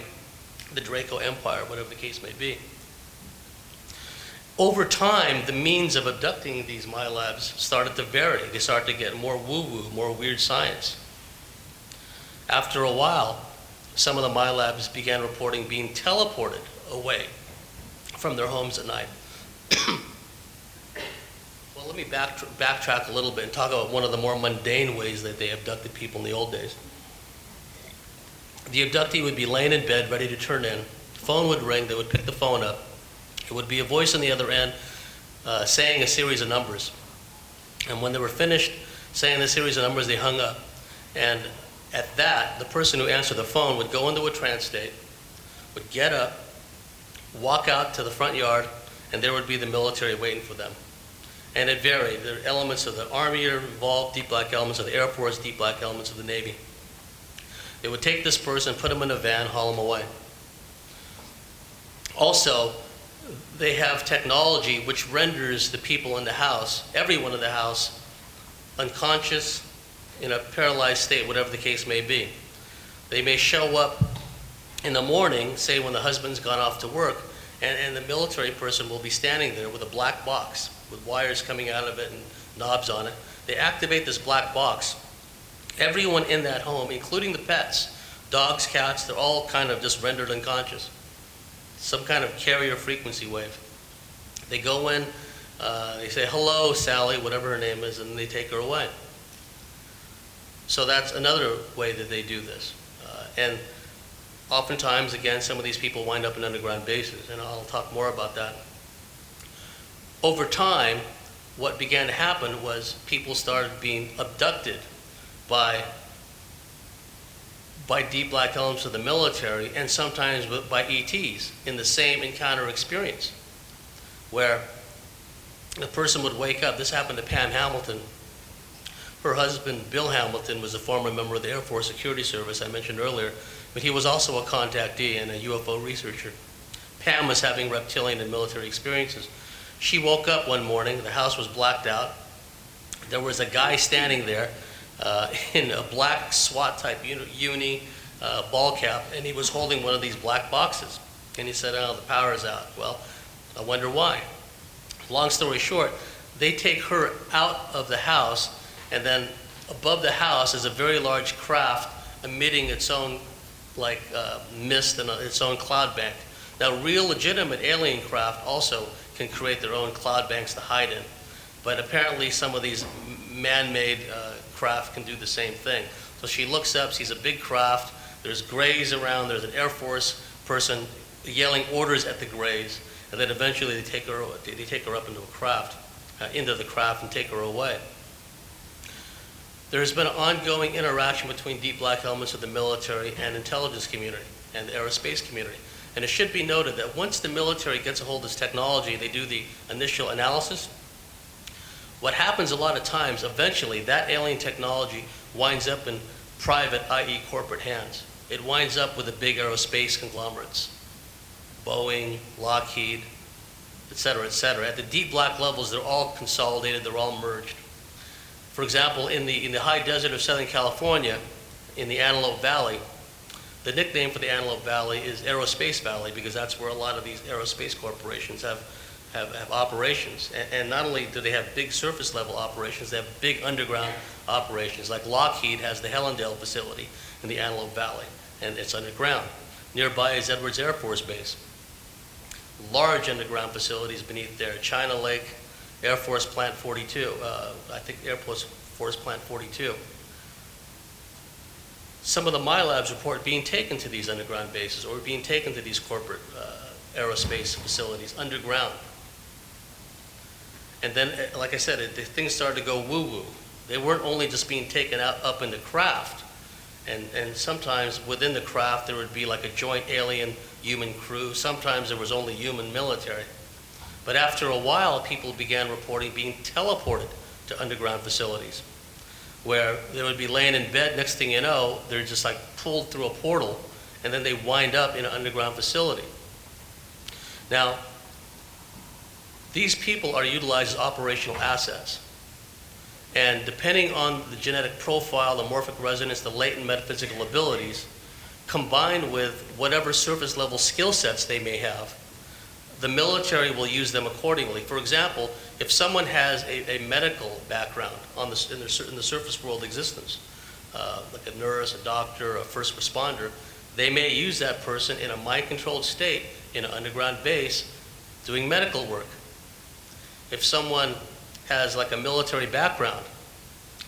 the Draco Empire, whatever the case may be. Over time, the means of abducting these Milabs started to vary. They started to get more woo-woo, more weird science. After a while, some of the Milabs began reporting being teleported away from their homes at night. Well, let me backtrack a little bit and talk about one of the more mundane ways that they abducted people in the old days. The abductee would be laying in bed, ready to turn in. The phone would ring. They would pick the phone up. It would be a voice on the other end saying a series of numbers. And when they were finished saying the series of numbers, they hung up. And at that, the person who answered the phone would go into a trance state, would get up, walk out to the front yard, and there would be the military waiting for them. And it varied. There are elements of the Army are involved, deep black elements of the Air Force, deep black elements of the Navy. They would take this person, put him in a van, haul him away. Also, they have technology which renders the people in the house, everyone in the house, unconscious, in a paralyzed state, whatever the case may be. They may show up in the morning, say when the husband's gone off to work, and the military person will be standing there with a black box with wires coming out of it and knobs on it. They activate this black box. Everyone in that home, including the pets, dogs, cats, they're all kind of just rendered unconscious. Some kind of carrier frequency wave. They go in, they say, hello, Sally, whatever her name is, and they take her away. So that's another way that they do this. And oftentimes, again, some of these people wind up in underground bases, and I'll talk more about that. Over time, what began to happen was people started being abducted by deep black elements of the military, and sometimes by ETs in the same encounter experience, where the person would wake up. This happened to Pam Hamilton. Her husband, Bill Hamilton, was a former member of the Air Force Security Service I mentioned earlier, but he was also a contactee and a UFO researcher. Pam was having reptilian and military experiences. She woke up one morning, the house was blacked out. There was a guy standing there in a black SWAT-type uni ball cap, and he was holding one of these black boxes. And he said, oh, the power's out. Well, I wonder why. Long story short, they take her out of the house, and then above the house is a very large craft emitting its own mist and its own cloud bank. Now, real legitimate alien craft also can create their own cloud banks to hide in, but apparently some of these man-made craft can do the same thing. So she looks up, sees a big craft, there's grays around, there's an Air Force person yelling orders at the grays, and then eventually they take her up into the craft and take her away. There's been an ongoing interaction between deep black elements of the military and intelligence community and the aerospace community. And it should be noted that once the military gets a hold of this technology, they do the initial analysis. What happens a lot of times, eventually, that alien technology winds up in private, i.e. corporate hands. It winds up with the big aerospace conglomerates, Boeing, Lockheed, et cetera, et cetera. At the deep black levels, they're all consolidated, they're all merged. For example, in the high desert of Southern California, in the Antelope Valley, the nickname for the Antelope Valley is Aerospace Valley because that's where a lot of these aerospace corporations have operations. And not only do they have big surface level operations, they have big underground operations. Like Lockheed has the Helendale facility in the Antelope Valley, and it's underground. Nearby is Edwards Air Force Base. Large underground facilities beneath there. China Lake, Air Force Plant 42, I think Air Force Plant 42. Some of the Milabs report being taken to these underground bases or being taken to these corporate aerospace facilities underground. And then, like I said, the things started to go woo-woo. They weren't only just being taken out up in the craft, and sometimes within the craft there would be like a joint alien-human crew. Sometimes there was only human military. But after a while, people began reporting being teleported to underground facilities, where they would be laying in bed, next thing you know, they're just like pulled through a portal, and then they wind up in an underground facility. Now, these people are utilized as operational assets. And depending on the genetic profile, the morphic resonance, the latent metaphysical abilities, combined with whatever surface level skill sets they may have, the military will use them accordingly. For example, if someone has a medical background in the surface world existence, like a nurse, a doctor, a first responder, they may use that person in a mind-controlled state in an underground base doing medical work. If someone has like a military background,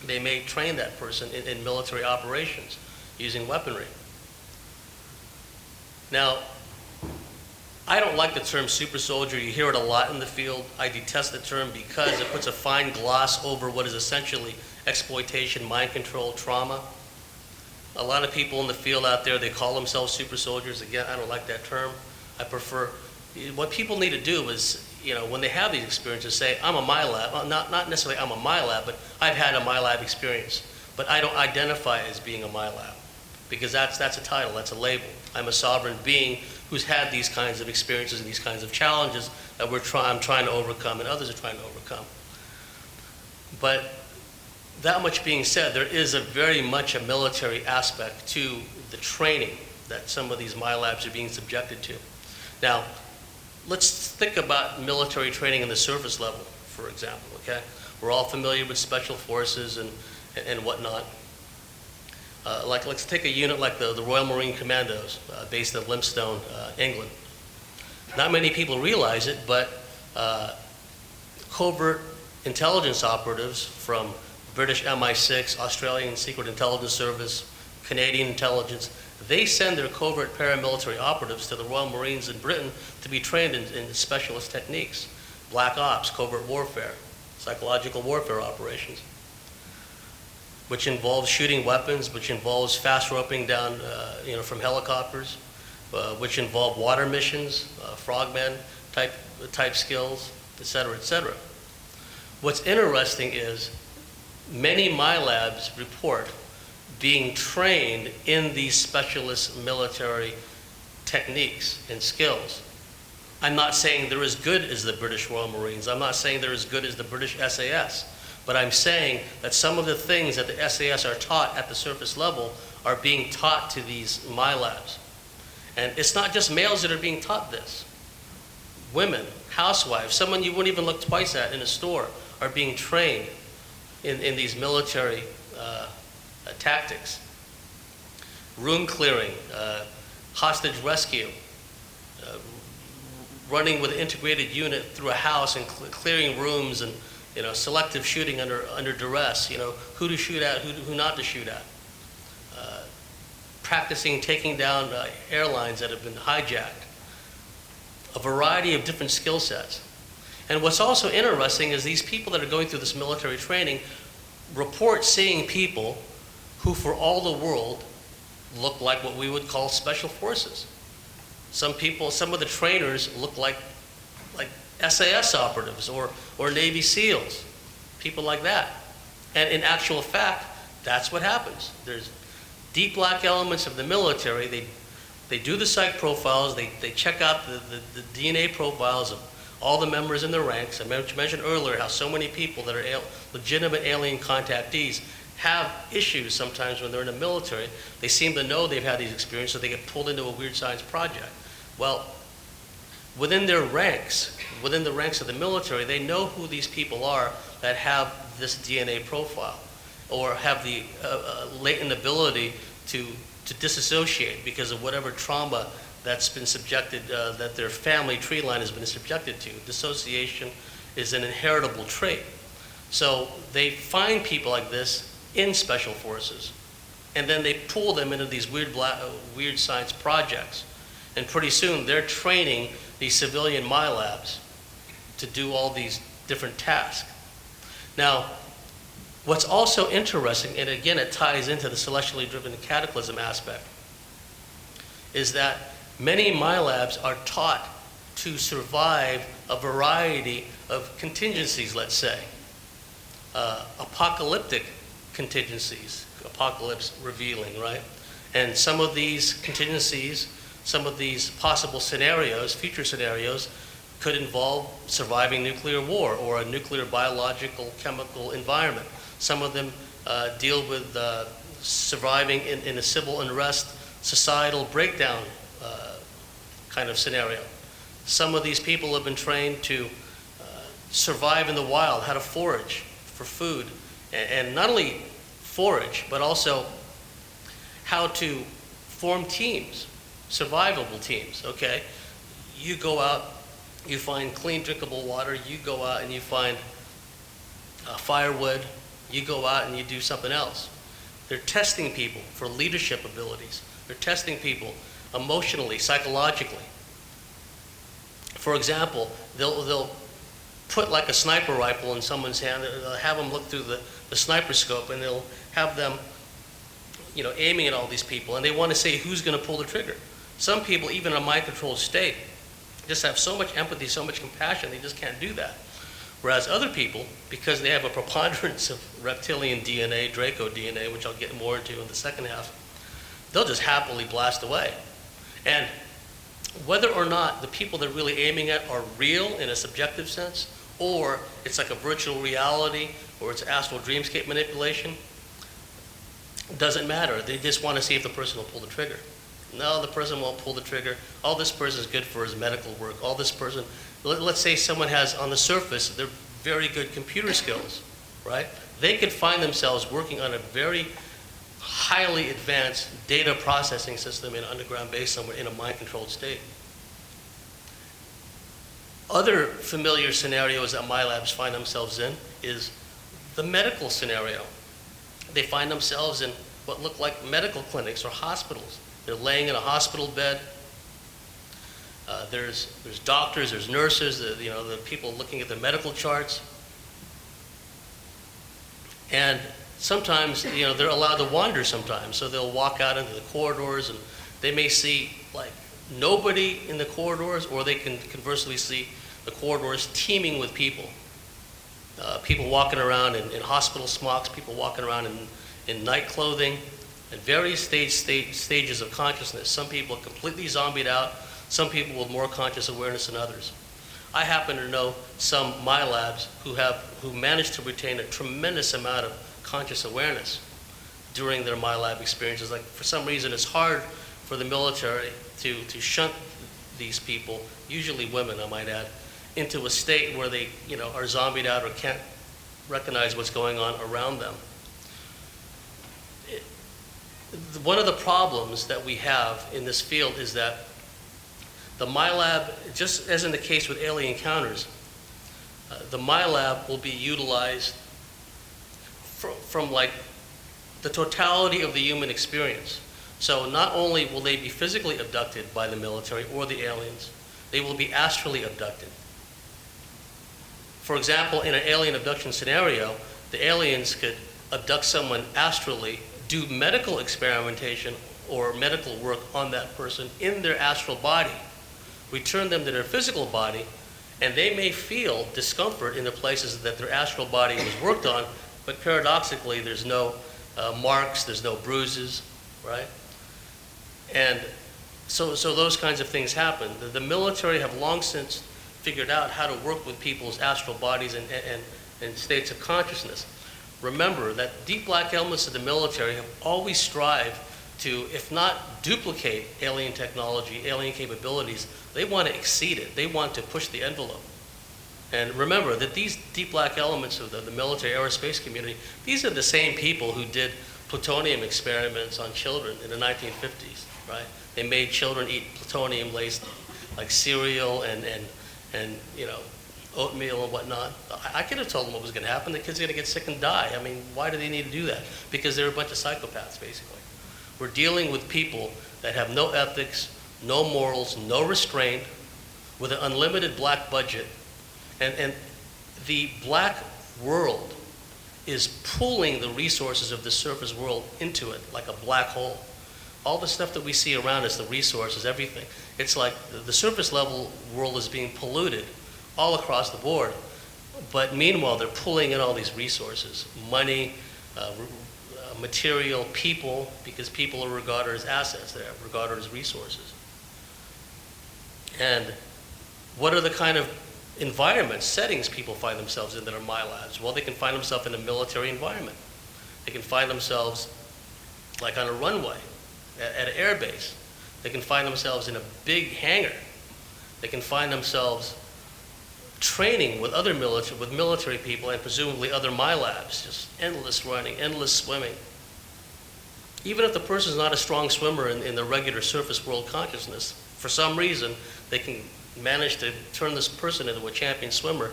they may train that person in military operations using weaponry. Now, I don't like the term super soldier. You hear it a lot in the field. I detest the term because it puts a fine gloss over what is essentially exploitation, mind control, trauma. A lot of people in the field out there, they call themselves super soldiers. Again, I don't like that term. I prefer, what people need to do is, when they have these experiences, say, I'm a Milab. Well, not necessarily I'm a Milab, but I've had a Milab experience. But I don't identify as being a Milab, because that's a title, that's a label. I'm a sovereign being who's had these kinds of experiences and these kinds of challenges that I'm trying to overcome and others are trying to overcome. But that much being said, there is very much a military aspect to the training that some of these Milabs are being subjected to. Now, let's think about military training in the surface level, for example, okay? We're all familiar with special forces and whatnot. Let's take a unit like the Royal Marine Commandos, based in Limestone, England. Not many people realize it, but covert intelligence operatives from British MI6, Australian Secret Intelligence Service, Canadian intelligence, they send their covert paramilitary operatives to the Royal Marines in Britain to be trained in specialist techniques, black ops, covert warfare, psychological warfare operations, which involves shooting weapons, which involves fast roping down from helicopters, which involve water missions, frogman type skills, et cetera, et cetera. What's interesting is many Milabs report being trained in these specialist military techniques and skills. I'm not saying they're as good as the British Royal Marines. I'm not saying they're as good as the British SAS. But I'm saying that some of the things that the SAS are taught at the surface level are being taught to these Milabs. And it's not just males that are being taught this. Women, housewives, someone you wouldn't even look twice at in a store are being trained in these military tactics. Room clearing, hostage rescue, running with an integrated unit through a house and clearing rooms and selective shooting under duress, who to shoot at, who not to shoot at. Practicing taking down airlines that have been hijacked. A variety of different skill sets. And what's also interesting is these people that are going through this military training report seeing people who for all the world look like what we would call special forces. Some of the trainers look like SAS operatives or Navy SEALs, people like that. And in actual fact, that's what happens. There's deep black elements of the military. They do the psych profiles, they check out the DNA profiles of all the members in the ranks. I mentioned earlier how so many people that are legitimate alien contactees have issues sometimes when they're in the military. They seem to know they've had these experiences, so they get pulled into a weird science project. Well, within their ranks, within the ranks of the military, they know who these people are that have this DNA profile or have the latent ability to disassociate because of whatever trauma that's been subjected, that their family tree line has been subjected to. Dissociation is an inheritable trait. So they find people like this in special forces, and then they pull them into these weird science projects. And pretty soon they're training these civilian Milabs to do all these different task. Now, what's also interesting, and again it ties into the celestially driven cataclysm aspect, is that many Milabs are taught to survive a variety of contingencies, let's say. Apocalyptic contingencies, apocalypse revealing, right? And some of these contingencies, some of these possible scenarios, future scenarios, could involve surviving nuclear war or a nuclear biological chemical environment. Some of them deal with surviving in a civil unrest, societal breakdown kind of scenario. Some of these people have been trained to survive in the wild, how to forage for food, and not only forage, but also how to form teams, survivable teams, okay? You go out, you find clean drinkable water, you go out and you find firewood, you go out and you do something else. They're testing people for leadership abilities. They're testing people emotionally, psychologically. For example, they'll put like a sniper rifle in someone's hand, they'll have them look through the sniper scope, and they'll have them, aiming at all these people, and they want to say who's going to pull the trigger. Some people, even in a mind-controlled state, just have so much empathy, so much compassion, they just can't do that. Whereas other people, because they have a preponderance of reptilian DNA, Draco DNA, which I'll get more into in the second half, they'll just happily blast away. And whether or not the people they're really aiming at are real in a subjective sense, or it's like a virtual reality, or it's astral dreamscape manipulation, doesn't matter. They just want to see if the person will pull the trigger. No, the person won't pull the trigger. All this person is good for is medical work. All this person, let's say someone has on the surface, they're very good computer skills, right? They could find themselves working on a very highly advanced data processing system in an underground base somewhere in a mind-controlled state. Other familiar scenarios that Milabs find themselves in is the medical scenario. They find themselves in what look like medical clinics or hospitals. They're laying in a hospital bed. There's doctors, there's nurses, the people looking at the medical charts. And sometimes, they're allowed to wander sometimes. So they'll walk out into the corridors and they may see like nobody in the corridors, or they can conversely see the corridors teeming with people. People walking around in hospital smocks, people walking around in night clothing, at various stages of consciousness. Some people are completely zombied out, some people with more conscious awareness than others. I happen to know some Milabs who managed to retain a tremendous amount of conscious awareness during their Milab experiences. Like, for some reason, it's hard for the military to shunt these people, usually women, I might add, into a state where they, are zombied out or can't recognize what's going on around them. One of the problems that we have in this field is that the Milab, just as in the case with alien encounters, the Milab will be utilized from like the totality of the human experience. So not only will they be physically abducted by the military or the aliens, they will be astrally abducted. For example, in an alien abduction scenario, the aliens could abduct someone astrally, do medical experimentation or medical work on that person in their astral body, return them to their physical body, and they may feel discomfort in the places that their astral body was worked on, but paradoxically there's no marks, there's no bruises, right? And so those kinds of things happen. The military have long since figured out how to work with people's astral bodies and states of consciousness. Remember that deep black elements of the military have always strived to, if not duplicate alien technology, alien capabilities, they want to exceed it. They want to push the envelope. And remember that these deep black elements of the military aerospace community, these are the same people who did plutonium experiments on children in the 1950s, right? They made children eat plutonium-laced like cereal and oatmeal and whatnot. I could have told them what was going to happen. The kid's going to get sick and die. I mean, why do they need to do that? Because they're a bunch of psychopaths, basically. We're dealing with people that have no ethics, no morals, no restraint, with an unlimited black budget. And the black world is pulling the resources of the surface world into it like a black hole. All the stuff that we see around us, the resources, everything, it's like the surface level world is being polluted all across the board. But meanwhile, they're pulling in all these resources, money, material, people, because people are regarded as assets, they're regarded as resources. And what are the kind of environments, settings people find themselves in that are Milabs? Well, they can find themselves in a military environment. They can find themselves like on a runway, at an air base. They can find themselves in a big hangar. They can find themselves training with other military people and presumably other Milabs, just endless running, endless swimming. Even if the person's not a strong swimmer in the regular surface world consciousness, for some reason, they can manage to turn this person into a champion swimmer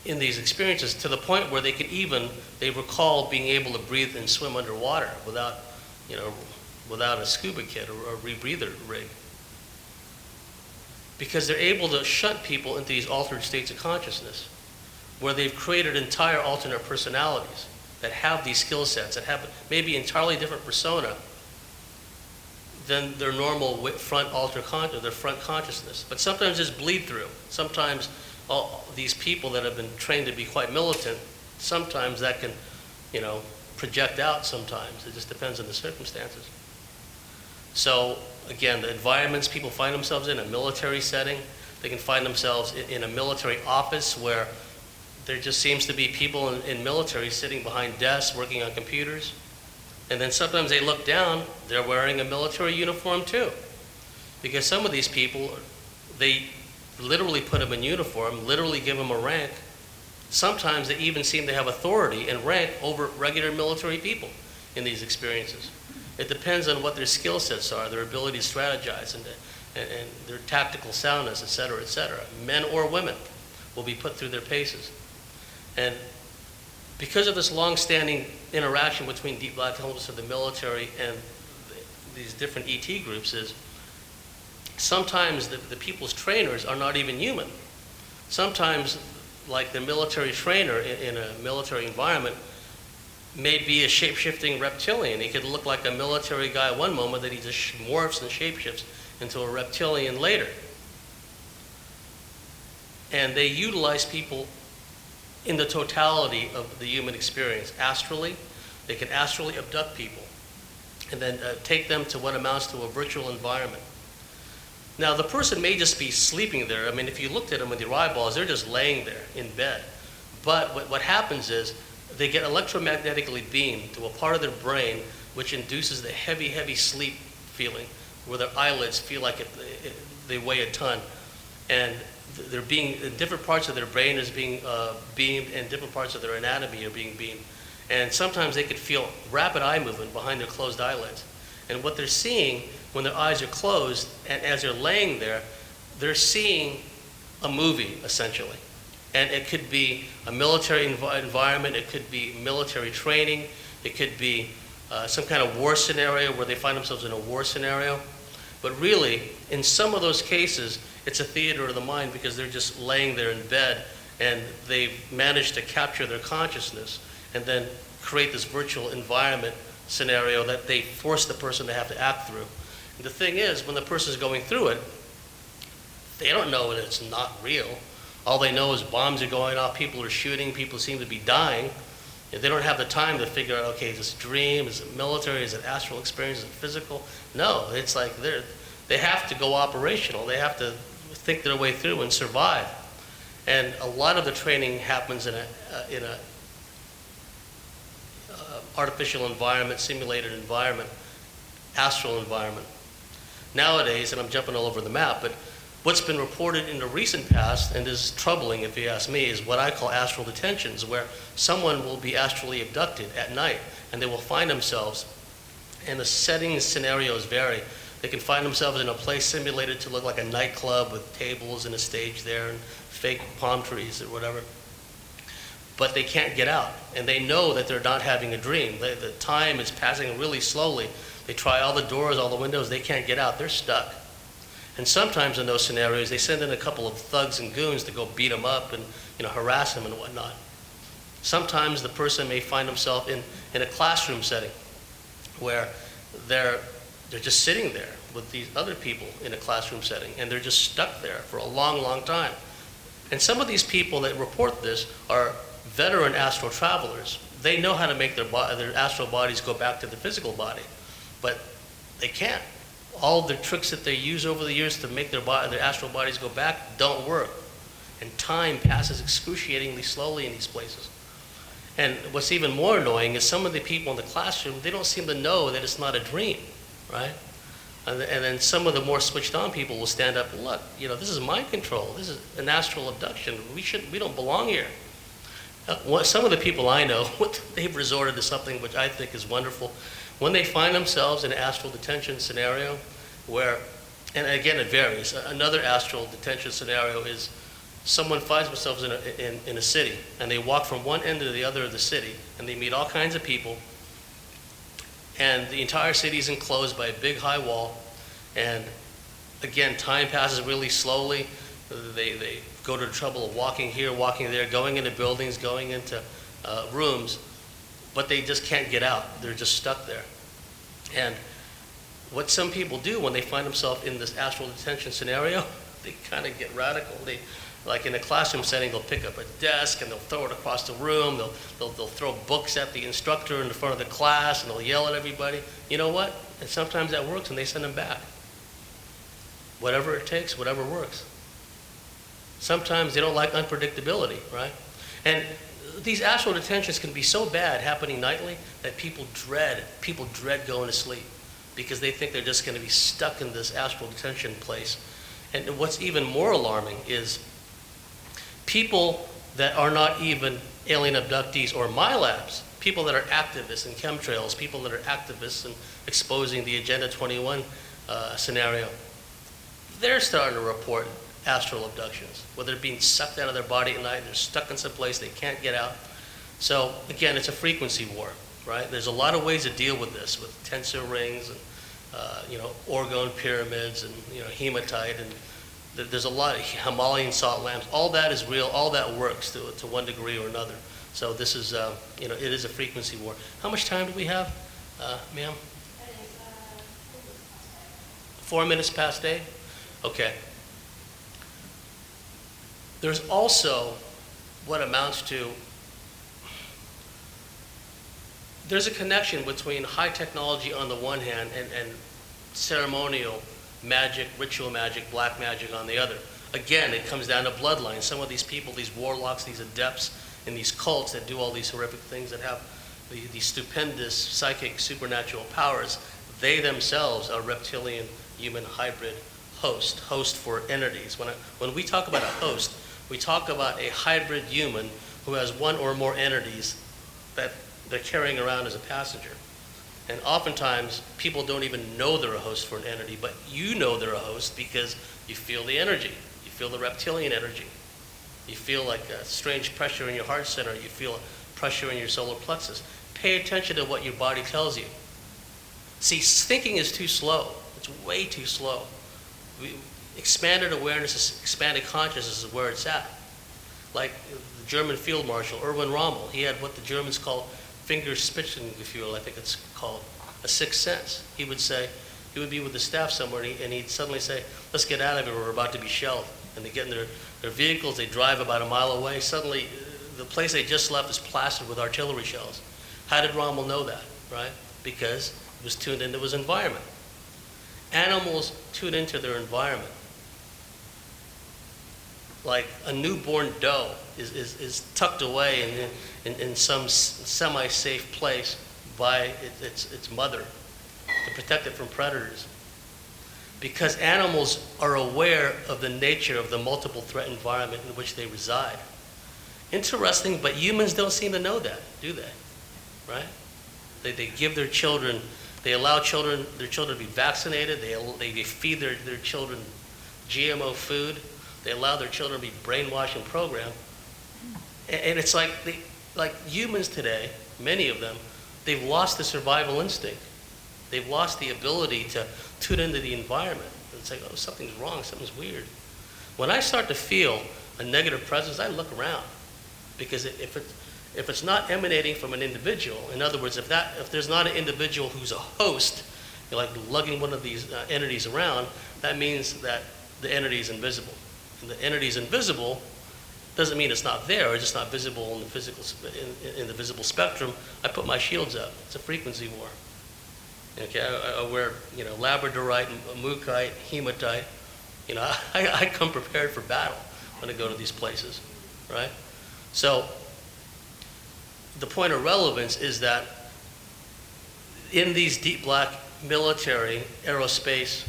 in these experiences to the point where they recall being able to breathe and swim underwater without a scuba kit or a rebreather rig. Because they're able to shunt people into these altered states of consciousness where they've created entire alternate personalities that have these skill sets, that have maybe entirely different persona than their normal front consciousness. But sometimes there's bleed through. Sometimes all these people that have been trained to be quite militant, sometimes that can, project out sometimes. It just depends on the circumstances. So again, the environments people find themselves in, a military setting, they can find themselves in a military office where there just seems to be people in military sitting behind desks working on computers. And then sometimes they look down, they're wearing a military uniform too. Because some of these people, they literally put them in uniform, literally give them a rank. Sometimes they even seem to have authority and rank over regular military people in these experiences. It depends on what their skill sets are, their ability to strategize and their tactical soundness, et cetera, et cetera. Men or women will be put through their paces. And because of this long-standing interaction between deep black holes of the military and these different ET groups is sometimes the people's trainers are not even human. Sometimes, like the military trainer in a military environment may be a shape-shifting reptilian. He could look like a military guy one moment, then he just morphs and shape-shifts into a reptilian later. And they utilize people in the totality of the human experience. Astrally, they can astrally abduct people and then take them to what amounts to a virtual environment. Now, the person may just be sleeping there. I mean, if you looked at them with your eyeballs, they're just laying there in bed. But what happens is they get electromagnetically beamed to a part of their brain which induces the heavy, heavy sleep feeling where their eyelids feel like they weigh a ton. And they're being, different parts of their brain is being beamed and different parts of their anatomy are being beamed. And sometimes they could feel rapid eye movement behind their closed eyelids. And what they're seeing when their eyes are closed and as they're laying there, they're seeing a movie, essentially. And it could be a military environment, it could be military training, it could be some kind of war scenario where they find themselves in a war scenario. But really, in some of those cases, it's a theater of the mind because they're just laying there in bed and they've managed to capture their consciousness and then create this virtual environment scenario that they force the person to have to act through. And the thing is, when the person's going through it, they don't know that it's not real. All they know is bombs are going off, people are shooting, people seem to be dying. And they don't have the time to figure out, okay, is this a dream, is it military, is it astral experience, is it physical? No, it's like they have to go operational. They have to think their way through and survive. And a lot of the training happens in a artificial environment, simulated environment, astral environment. Nowadays, and I'm jumping all over the map, but what's been reported in the recent past, and is troubling if you ask me, is what I call astral detentions, where someone will be astrally abducted at night and they will find themselves, and the settings, scenarios vary. They can find themselves in a place simulated to look like a nightclub with tables and a stage there and fake palm trees or whatever. But they can't get out, and they know that they're not having a dream. The time is passing really slowly. They try all the doors, all the windows, they can't get out, they're stuck. And sometimes in those scenarios, they send in a couple of thugs and goons to go beat them up and harass them and whatnot. Sometimes the person may find himself in a classroom setting where they're just sitting there with these other people in a classroom setting, and they're just stuck there for a long, long time. And some of these people that report this are veteran astral travelers. They know how to make their astral bodies go back to the physical body, but they can't. All the tricks that they use over the years to make their astral bodies go back don't work. And time passes excruciatingly slowly in these places. And what's even more annoying is some of the people in the classroom, they don't seem to know that it's not a dream, right? And then some of the more switched on people will stand up and look, this is mind control. This is an astral abduction. We don't belong here. Some of the people I know, they've resorted to something which I think is wonderful. When they find themselves in an astral detention scenario where, and again it varies, another astral detention scenario is someone finds themselves in a city, and they walk from one end to the other of the city, and they meet all kinds of people, and the entire city is enclosed by a big high wall, and again, time passes really slowly. They go to the trouble of walking here, walking there, going into buildings, going into rooms, but they just can't get out. They're just stuck there. And what some people do when they find themselves in this astral detention scenario, they kind of get radical. Like in a classroom setting, they'll pick up a desk and they'll throw it across the room. They'll throw books at the instructor in the front of the class, and they'll yell at everybody. You know what? And sometimes that works, and they send them back. Whatever it takes, whatever works. Sometimes they don't like unpredictability, right? And these astral detentions can be so bad happening nightly that people dread going to sleep because they think they're just going to be stuck in this astral detention place. And what's even more alarming is people that are not even alien abductees or Milabs, people that are activists in chemtrails, people that are activists in exposing the Agenda 21 scenario, they're starting to report astral abductions, where they're being sucked out of their body at night, they're stuck in some place, they can't get out. So again, it's a frequency war, right? There's a lot of ways to deal with this, with tensor rings and orgone pyramids and hematite, and there's a lot of Himalayan salt lamps. All that is real, all that works to one degree or another. So this is, it is a frequency war. How much time do we have, ma'am? 4 minutes past 8? Okay. There's also what amounts to, there's a connection between high technology on the one hand and ceremonial magic, ritual magic, black magic on the other. Again, it comes down to bloodline. Some of these people, these warlocks, these adepts in these cults that do all these horrific things, that have these stupendous psychic supernatural powers, they themselves are reptilian human hybrid host for entities. When we talk about a host, we talk about a hybrid human who has one or more entities that they're carrying around as a passenger. And oftentimes, people don't even know they're a host for an entity, but you know they're a host because you feel the energy. You feel the reptilian energy. You feel like a strange pressure in your heart center. You feel pressure in your solar plexus. Pay attention to what your body tells you. See, thinking is too slow. It's way too slow. Expanded awareness, expanded consciousness is where it's at. Like the German Field Marshal, Erwin Rommel, he had what the Germans call Fingerspitzengefühl, I think it's called, a sixth sense. He would be with the staff somewhere, and he'd suddenly say, let's get out of here, we're about to be shelled. And they get in their vehicles, they drive about a mile away, suddenly the place they just left is plastered with artillery shells. How did Rommel know that, right? Because he was tuned into his environment. Animals tune into their environment. Like a newborn doe is tucked away in some semi-safe place by its mother to protect it from predators. Because animals are aware of the nature of the multiple threat environment in which they reside. Interesting, but humans don't seem to know that, do they? Right? They give their children, they allow their children to be vaccinated, they feed their children GMO food, they allow their children to be brainwashed and programmed. And it's like humans today, many of them, they've lost the survival instinct. They've lost the ability to tune into the environment. It's like, oh, something's wrong, something's weird. When I start to feel a negative presence, I look around. Because if it's not emanating from an individual, in other words, if there's not an individual who's a host, you're like lugging one of these entities around, that means that the entity is invisible. And the entity is invisible doesn't mean it's not there, it's just not visible in the physical, in the visible spectrum. I put my shields up. It's a frequency war. Okay, I wear, labradorite, mookaite, hematite. I come prepared for battle when I go to these places, right? So the point of relevance is that in these deep black military aerospace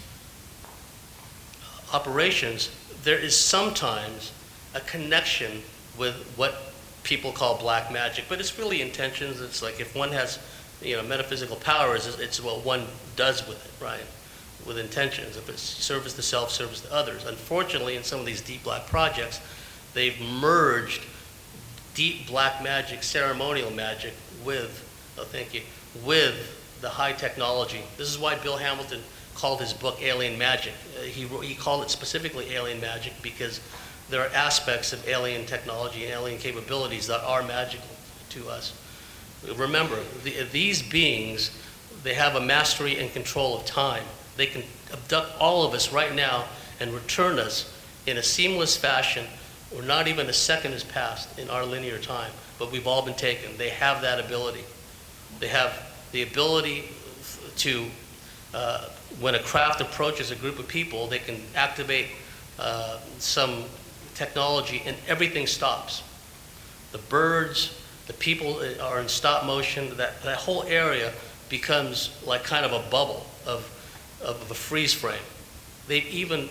operations, there is sometimes a connection with what people call black magic, but it's really intentions. It's like if one has, metaphysical powers, it's what one does with it, right? With intentions. If it's service to self, service to others. Unfortunately, in some of these deep black projects, they've merged deep black magic, ceremonial magic with the high technology. This is why Bill Hamilton called his book Alien Magic. He called it specifically Alien Magic because there are aspects of alien technology and alien capabilities that are magical to us. Remember, these beings, they have a mastery and control of time. They can abduct all of us right now and return us in a seamless fashion, or not even a second has passed in our linear time, but we've all been taken. They have that ability. They have the ability to, when a craft approaches a group of people, they can activate some technology and everything stops. The birds, the people are in stop motion. That whole area becomes like kind of a bubble of a freeze frame.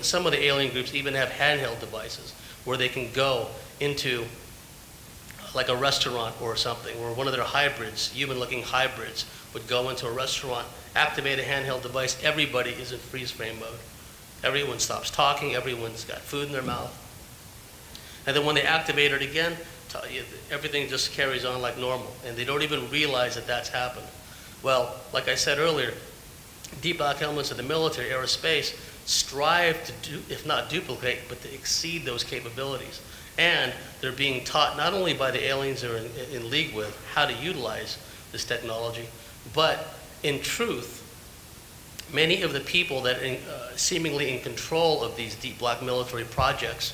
Some of the alien groups even have handheld devices where they can go into like a restaurant or something, or one of their hybrids, human-looking hybrids, would go into a restaurant, activate a handheld device, everybody is in freeze frame mode. Everyone stops talking, everyone's got food in their mouth. And then when they activate it again, everything just carries on like normal, and they don't even realize that that's happened. Well, like I said earlier, deep black elements of the military, aerospace, strive to do, if not duplicate, but to exceed those capabilities. And they're being taught not only by the aliens they're in league with how to utilize this technology, but in truth, many of the people that are seemingly in control of these deep black military projects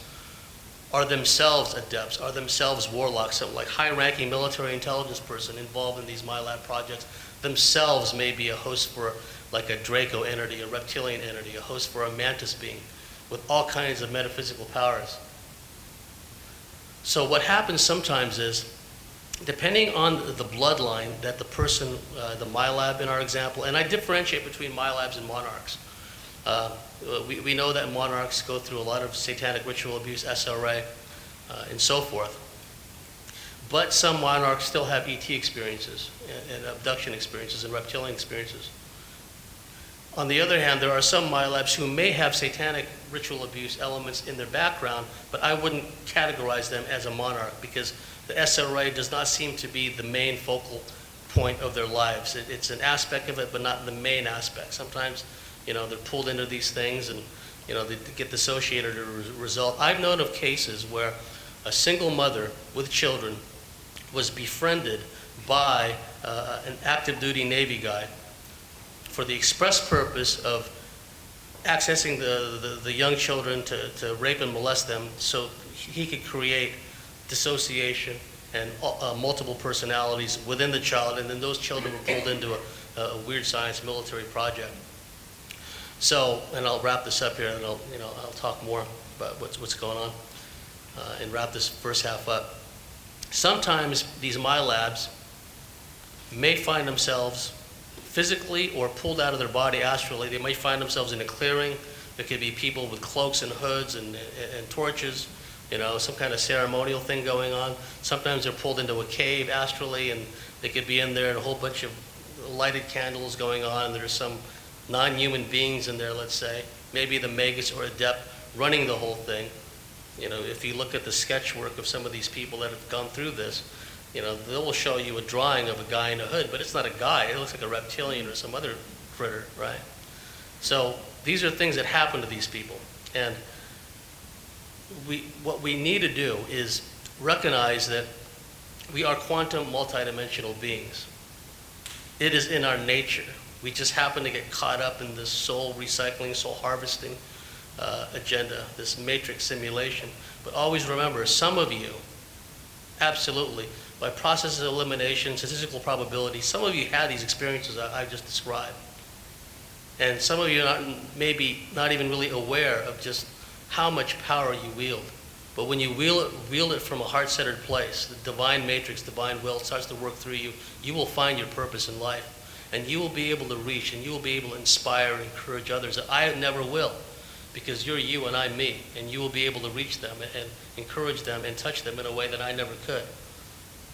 are themselves adepts, are themselves warlocks. Some like high-ranking military intelligence person involved in these Milab projects themselves may be a host for like a Draco entity, a reptilian entity, a host for a mantis being with all kinds of metaphysical powers. So what happens sometimes is, depending on the bloodline that the person, the Milab in our example, and I differentiate between Milabs and monarchs. We know that monarchs go through a lot of satanic ritual abuse, SRA, and so forth. But some monarchs still have ET experiences, and abduction experiences, and reptilian experiences. On the other hand, there are some Milabs who may have satanic ritual abuse elements in their background, but I wouldn't categorize them as a monarch because the SRA does not seem to be the main focal point of their lives. It's an aspect of it, but not the main aspect. Sometimes, they're pulled into these things and, they get dissociated as a result. I've known of cases where a single mother with children was befriended by an active duty Navy guy for the express purpose of accessing the young children to rape and molest them so he could create dissociation and multiple personalities within the child, and then those children were pulled into a weird science military project. So, and I'll wrap this up here, and I'll talk more about what's going on, and wrap this first half up. Sometimes these Milabs may find themselves physically or pulled out of their body astrally. They might find themselves in a clearing. There could be people with cloaks and hoods and torches, some kind of ceremonial thing going on. Sometimes they're pulled into a cave astrally, and they could be in there and a whole bunch of lighted candles going on, and there's some non-human beings in there, let's say. Maybe the Magus or Adept running the whole thing. If you look at the sketch work of some of these people that have gone through this, they will show you a drawing of a guy in a hood, but it's not a guy. It looks like a reptilian or some other critter, right? So these are things that happen to these people. And what we need to do is recognize that we are quantum multidimensional beings. It is in our nature. We just happen to get caught up in this soul recycling, soul harvesting agenda, this matrix simulation. But always remember, some of you, absolutely, by process of elimination, statistical probability, some of you had these experiences I just described. And some of you are maybe not even really aware of just how much power you wield. But when you wield it from a heart-centered place, the divine matrix, divine will starts to work through you, you will find your purpose in life. And you will be able to reach, and you will be able to inspire and encourage others that I never will, because you're you and I'm me, and you will be able to reach them and encourage them and touch them in a way that I never could.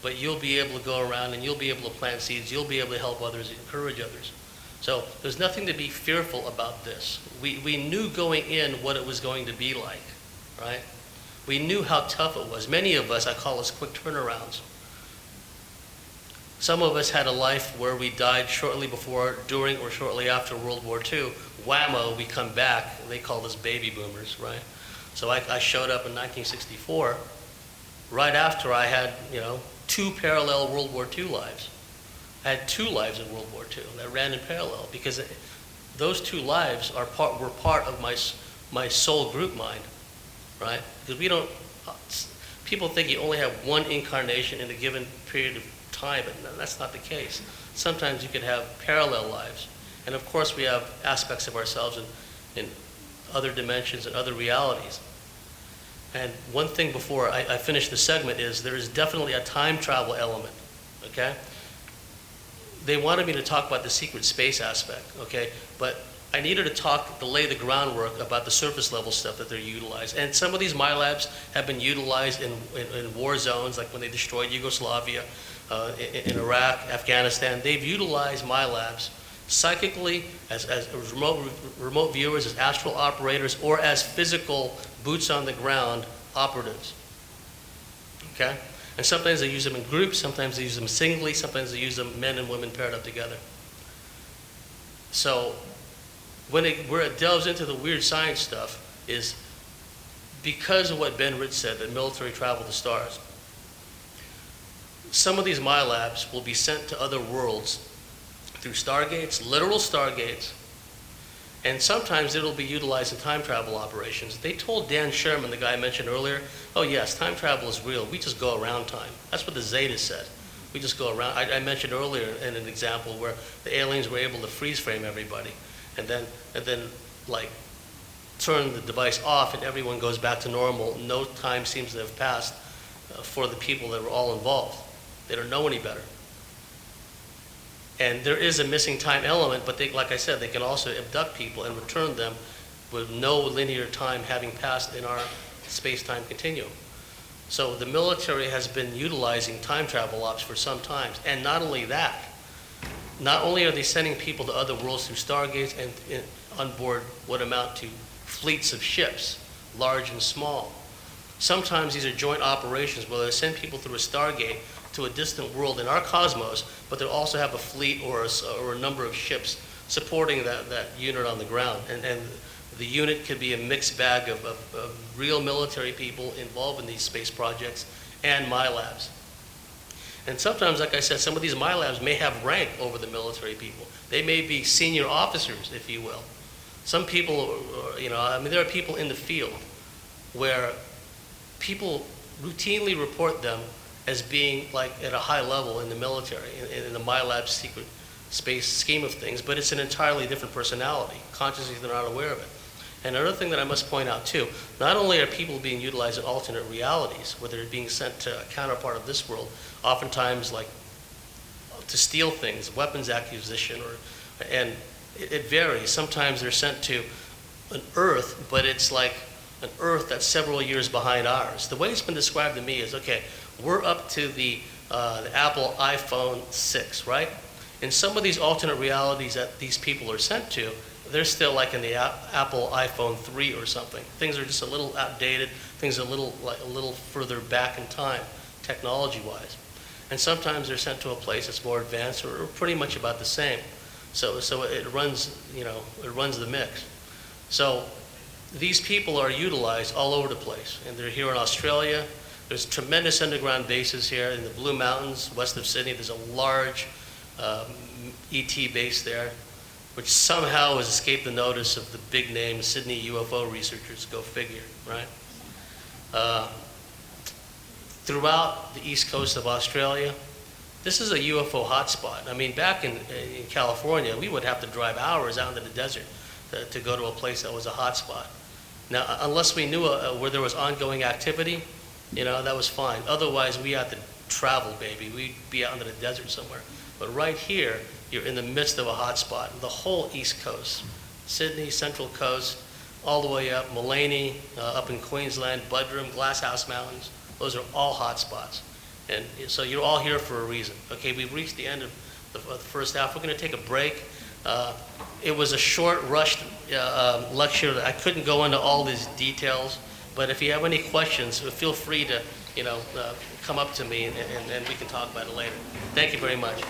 But you'll be able to go around and you'll be able to plant seeds, you'll be able to help others, encourage others. So there's nothing to be fearful about this. We knew going in what it was going to be like, right? We knew how tough it was. Many of us, I call us quick turnarounds. Some of us had a life where we died shortly before, during, or shortly after World War II. Whammo, we come back. They called us baby boomers, right? So I showed up in 1964, right after I had, 2 parallel World War II lives. I had 2 lives in World War II that ran in parallel, because those 2 lives were part of my soul group mind, right? Because people think you only have one incarnation in a given period of time, but that's not the case. Sometimes you can have parallel lives. And of course we have aspects of ourselves in other dimensions and other realities. And one thing before I finish the segment is there is definitely a time travel element, okay? They wanted me to talk about the secret space aspect, okay? But I needed to lay the groundwork about the surface level stuff that they're utilized. And some of these MILABs have been utilized in war zones, like when they destroyed Yugoslavia, in Iraq, Afghanistan. They've utilized MILABs psychically as remote viewers, as astral operators, or as physical boots on the ground operatives, okay? And sometimes they use them in groups, sometimes they use them singly, sometimes they use them men and women paired up together. So where it delves into the weird science stuff is because of what Ben Rich said, that military travel to stars. Some of these MILABs will be sent to other worlds through stargates, literal stargates, and sometimes it'll be utilized in time travel operations. They told Dan Sherman, the guy I mentioned earlier, oh yes, time travel is real. We just go around time. That's what the Zetas said. We just go around. I mentioned earlier in an example where the aliens were able to freeze frame everybody and then like turn the device off and everyone goes back to normal. No time seems to have passed for the people that were all involved. They don't know any better. And there is a missing time element, but they, like I said, they can also abduct people and return them with no linear time having passed in our space-time continuum. So the military has been utilizing time travel ops for some time. And not only that, not only are they sending people to other worlds through stargates and on board what amount to fleets of ships, large and small. Sometimes these are joint operations where they send people through a stargate to a distant world in our cosmos, but they'll also have a fleet or a number of ships supporting that unit on the ground. And the unit could be a mixed bag of real military people involved in these space projects and MILABs. And sometimes, like I said, some of these MILABs may have rank over the military people. They may be senior officers, if you will. Some people, there are people in the field where people routinely report them as being like at a high level in the military, in the MILAB secret space scheme of things, but it's an entirely different personality. Consciously, they're not aware of it. And another thing that I must point out too, not only are people being utilized in alternate realities, where they're being sent to a counterpart of this world, oftentimes like to steal things, weapons acquisition, and it varies. Sometimes they're sent to an Earth, but it's like an Earth that's several years behind ours. The way it's been described to me is, okay, we're up to the Apple iPhone 6, right? In some of these alternate realities that these people are sent to, they're still like in the Apple iPhone 3 or something. Things are just a little outdated. Things are a little further back in time, technology-wise. And sometimes they're sent to a place that's more advanced or pretty much about the same. So it runs, it runs the mix. So these people are utilized all over the place, and they're here in Australia. There's tremendous underground bases here in the Blue Mountains, west of Sydney. There's a large ET base there, which somehow has escaped the notice of the big name Sydney UFO researchers. Go figure, right? Throughout the east coast of Australia, this is a UFO hotspot. I mean, back in California, we would have to drive hours out into the desert to go to a place that was a hotspot. Now, unless we knew where there was ongoing activity, that was fine. Otherwise, we had to travel, baby. We'd be out into the desert somewhere. But right here, you're in the midst of a hotspot. The whole east coast, Sydney, Central Coast, all the way up, Mullaney, up in Queensland, Buderim, Glasshouse Mountains. Those are all hotspots. And so you're all here for a reason. Okay, we've reached the end of the first half. We're going to take a break. It was a short, rushed lecture. I couldn't go into all these details, but if you have any questions, feel free to, come up to me and we can talk about it later. Thank you very much.